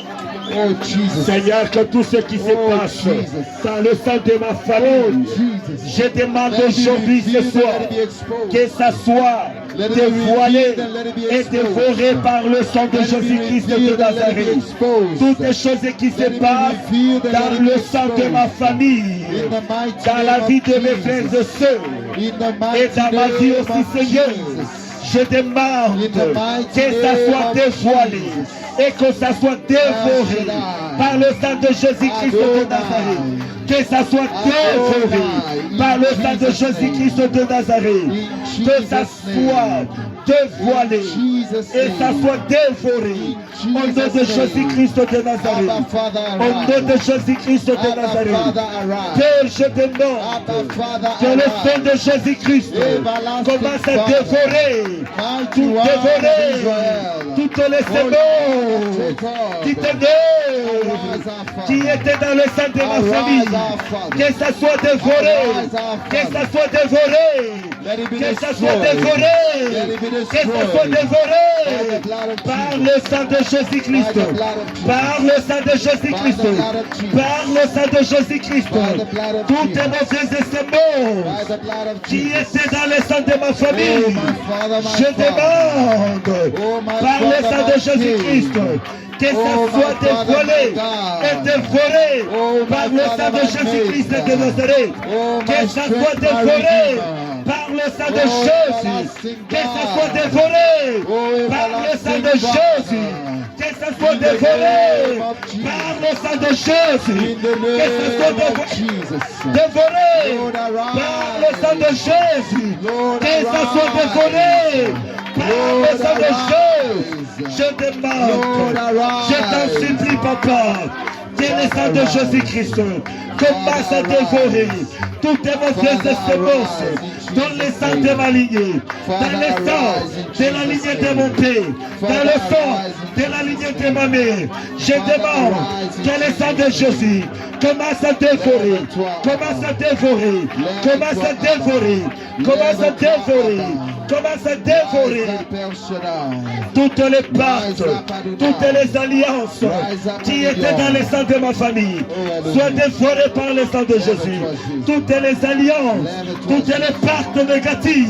Oh Jesus, Seigneur, que tout ce qui se Oh, passe Jesus. dans le sang de ma oh famille, Jesus, je demande let it be aujourd'hui ce revealed, soir let it be exposed. que ça soit Let it be dévoilé revealed and let it be et exposed. dévoré par le sang de Let it be Jésus-Christ de revealed and let it be Nazareth. exposed. Toutes les choses qui Let se it be passent revealed and let dans it be le sang de exposed. ma famille, In the mighty dans la name vie of de mes Jesus. frères et sœurs, In the et mighty dans ma vie name aussi, of Seigneur. Jesus. Je demande In the mighty que ça name soit of dévoilé Jesus. et que ça soit dévoré Shaddai. par le sang de Jésus-Christ de Adonai. Nazareth. Que ça soit dévoré Adonai. par le In sang de Jesus' Jésus-Christ de Nazareth. In Que ça Jesus' soit name. dévoilé In Jesus' et ça name. soit dévoré In au nom de Jesus' name. Jésus-Christ de Abba, Nazareth. Father, Au nom de arise. Jésus-Christ de Abba, Nazareth. Father, arise. Père, je Abba, demande Father, que le sang arise. de Jésus-Christ Everlasting commence à Father. dévorer, Mighty tout One of dévorer, Israel. toutes les Holy semences Jacob. qui tenaient, Arise, our Father. qui étaient dans le sang de ma Arise, famille, our Father. que ça soit dévoré, Arise, our que Father. ça soit dévoré, Let it be que ça soit destroyed. dévoré, Let it be que ça soit destroyed. dévoré By the blood of par Jesus. le sang de Jésus-Christ, By the blood of Jesus. par le sang de Jésus-Christ, By the blood of Jesus. par le sang de Jésus-Christ, By the blood of toutes Jesus. mauvaises By semences the blood of qui Jesus. étaient dans le sang de ma Oh, famille, my Father, my je Father. demande Oh, my par le Father, sang my de Jésus-Christ King. que ça Oh, soit my Father, dévoilé my God. et dévoré Oh, par my le Father, sang de my Jésus-Christ Maker. de Nazareth. Oh, Que my ça strength, soit my dévoré Redeemer. par le sang de Oh, Jésus. everlasting Que ça God. soit dévoré Oh, par le sang de everlasting Jésus. Father. Que ça soit In the dévoré name of Jesus. par le sang de Jésus. In the Que ça soit name of dévoré. Jesus. Dévoré Lord, arise. par le sang de Jésus. Lord, Que ça soit arise. dévoré par Lord, le sang de arise. Jésus. Je demande, Lord, arise. je t'en supplie, papa, que le sang de Jésus-Christ commence à dévorer toutes les mauvaises semences dans le sang de ma lignée, dans le sang de la lignée de mon père, dans le sang de la lignée de ma mère. Je demande que le sang de Jésus commence à dévorer, commence à dévorer, commence à dévorer, commence à dévorer, commence à dévorer toutes les pactes, toutes les alliances qui étaient dans le sang de ma famille, soient dévorées par le sang de Jésus. Toutes les alliances, toutes les pactes négatifs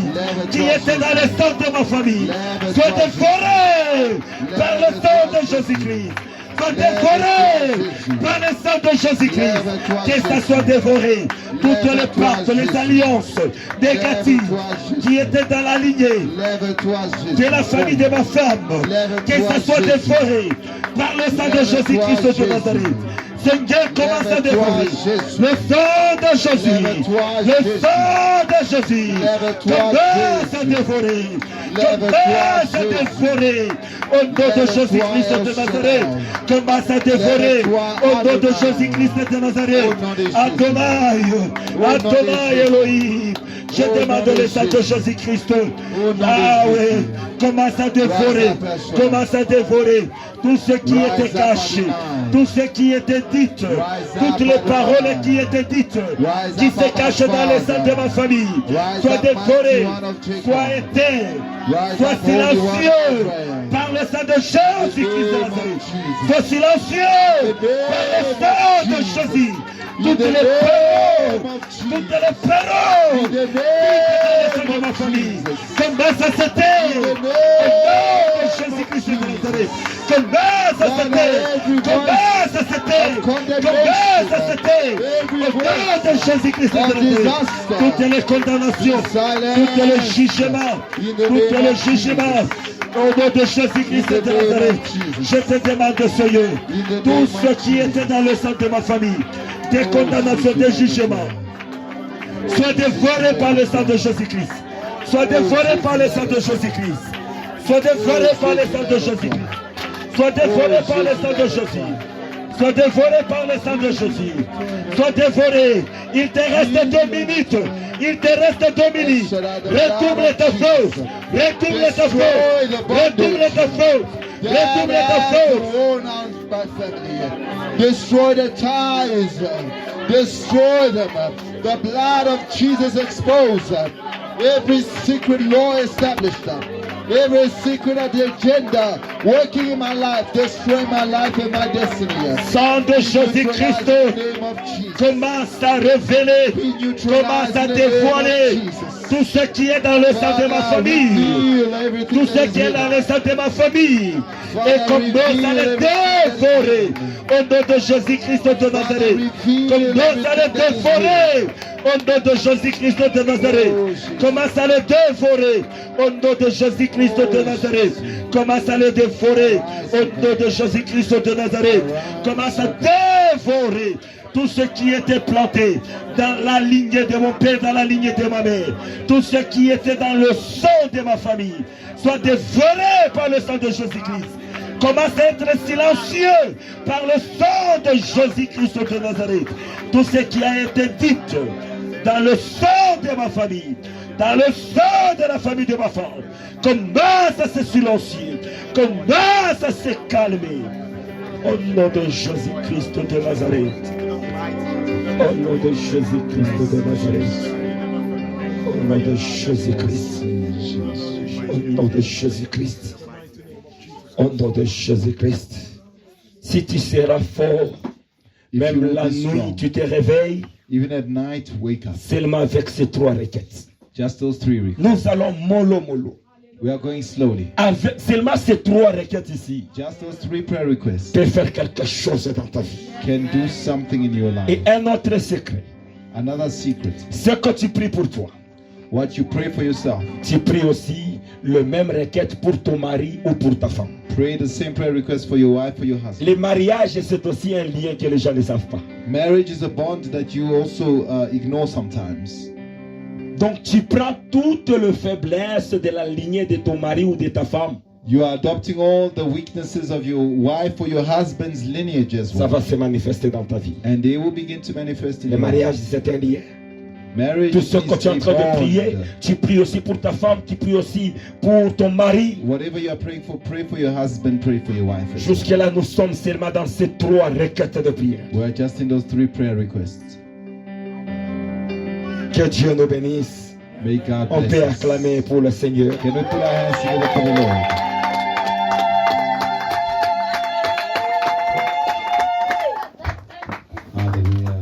qui étaient dans le sang de ma famille, soient dévorées par le sang de Jésus-Christ. Soit dévoré par le sang de Jésus-Christ, que ça soit dévoré. Toutes les pactes, les alliances négatives qui étaient dans la lignée de la famille de ma femme, que ça soit dévoré par le sang de Jésus-Christ de Nazareth. Seigneur, commence à dévorer le sang de Jésus, le sang de Jésus, commence à dévorer, commence à dévorer, au nom de Jésus-Christ de Nazareth, commence à dévorer, au nom de Jésus-Christ de Nazareth, Adonai, Adonai Elohim, je demande le sang de Jésus-Christ, ah oui, commence à dévorer, commence à dévorer tout ce qui était caché, tout ce qui était dit, toutes les paroles qui étaient dites, qui se cachent dans les sang de ma famille, soient dévorées, soient éteintes, soient silencieux par le sang de Jésus-Christ de Nazareth, soient silencieux par le sang de Jésus. toutes les pharaons, toutes les pharaons, de ma famille. Combat sa santé. Au nom de Jésus-Christ de Nazareth. Combat sa santé. Combat sa santé. Combat sa santé. Au nom de Jésus-Christ de Nazareth. Toutes les condamnations, toutes les jugements, toutes les jugements. Au nom de Jésus-Christ de Nazareth, je te demande, Seigneur, tout ce qui était dans le sang de ma famille, des condamnations, des jugements, soit dévoré par le sang de Jésus-Christ. Soit dévoré par le sang de Jésus-Christ. Soit dévoré par le sang de Jésus-Christ. Soit dévoré par le sang de Jésus. Soit dévoré par le sang de Jésus. Soit dévoré. Il te reste 2 minutes. Il te reste 2 minutes. Retourne ta faute. Retourne ta faute. Retourne ta faute. Retourne ta faute. Destroy the ties. Destroy them. The blood of Jesus exposed. Every secret law established. Every secret of the agenda working in my life, destroy my life and my destiny. Sang de Jésus-Christ commence à révéler, commence à dévoiler tout ce qui est dans le sang de ma famille, tout ce qui est dans le sang de ma famille, et commence à le dévorer au nom de Jésus-Christ de Nazareth. Commence à le dévorer au nom de Jésus-Christ de Nazareth. Commence à le dévorer au nom de Jésus-Christ de Nazareth. Commence à le dévorer au nom de Jésus-Christ de Nazareth. Commence à dévorer tout ce qui était planté dans la lignée de mon père, dans la lignée de ma mère. Tout ce qui était dans le sang de ma famille soit dévoré par le sang de Jésus-Christ. Commence à être silencieux par le sang de Jésus-Christ de Nazareth. Tout ce qui a été dit dans le sang de ma famille, dans le sang de la famille de ma femme, commence à se silencier, commence à se calmer. Au nom de Jésus-Christ de Nazareth. Au nom de Jésus-Christ de Nazareth. Au nom de Jésus-Christ. Au nom de Jésus-Christ. Au nom de Jésus-Christ. Si tu seras fort, même la nuit, tu te réveilles. Even at night, wake up. Seulement avec ces 3 requêtes. Just those 3 requests. Nous allons mollo. We are going slowly. Avec seulement ces 3 requêtes ici. Just those 3 prayer requests Peut faire quelque chose dans ta vie. can do something in your life. Et un autre secret. Another secret. C'est que tu pries pour toi. What you pray for yourself. Tu pries aussi le même requête pour ton mari ou pour ta femme. Pray the same prayer request for your wife or your husband. Le mariage, c'est aussi un lien que les gens ne savent pas. Marriage is a bond that you also ignore sometimes. Donc tu prends toutes les faiblesses de la lignée de ton mari ou de ta femme. You are adopting all the weaknesses of your wife or your husband's lineage as Ça well. va se manifester dans ta vie. And they will begin to manifest in Le your mariage, life. c'est un lien. Marriage Tout ce que tu es en is train a de prier, bond. tu pries aussi pour ta femme, tu pries aussi pour ton mari. Whatever you are praying for, pray for your husband, pray for your wife. as well. Jusque-là, nous sommes seulement dans ces 3 requêtes de prière. We are just in those 3 prayer requests. Que Dieu nous bénisse. May God On bless peut us. acclamer pour le Seigneur. Can we put our hands together for the Lord? Alléluia.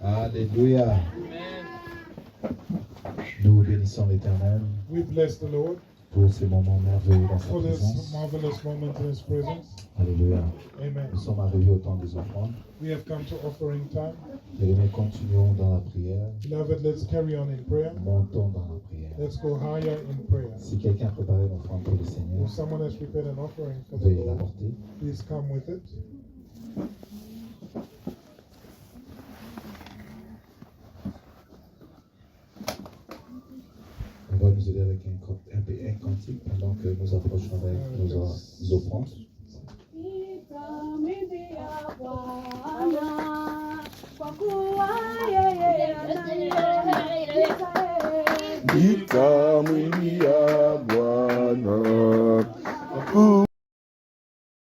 Alléluia. Nous bénissons l'Éternel We bless the Lord pour ces moments merveilleux dans sa for this présence. marvelous moment in His presence. Alléluia. Amen. Nous sommes arrivés au temps des offrandes. We have come to offering time. Bien-aimés, continuons dans la prière. Beloved, let's carry on in prayer. Montons dans la prière. Let's go higher in prayer. Si quelqu'un a préparé une offrande pour le Seigneur, If someone has prepared an offering for the veuillez Lord, l'apporter. please come with it. On va nous aider avec un cantique pendant que nous approchons avec nos offrandes. Nitamwimbia Bwana kwa kuwa yeye ananiweza. Nitamwimbia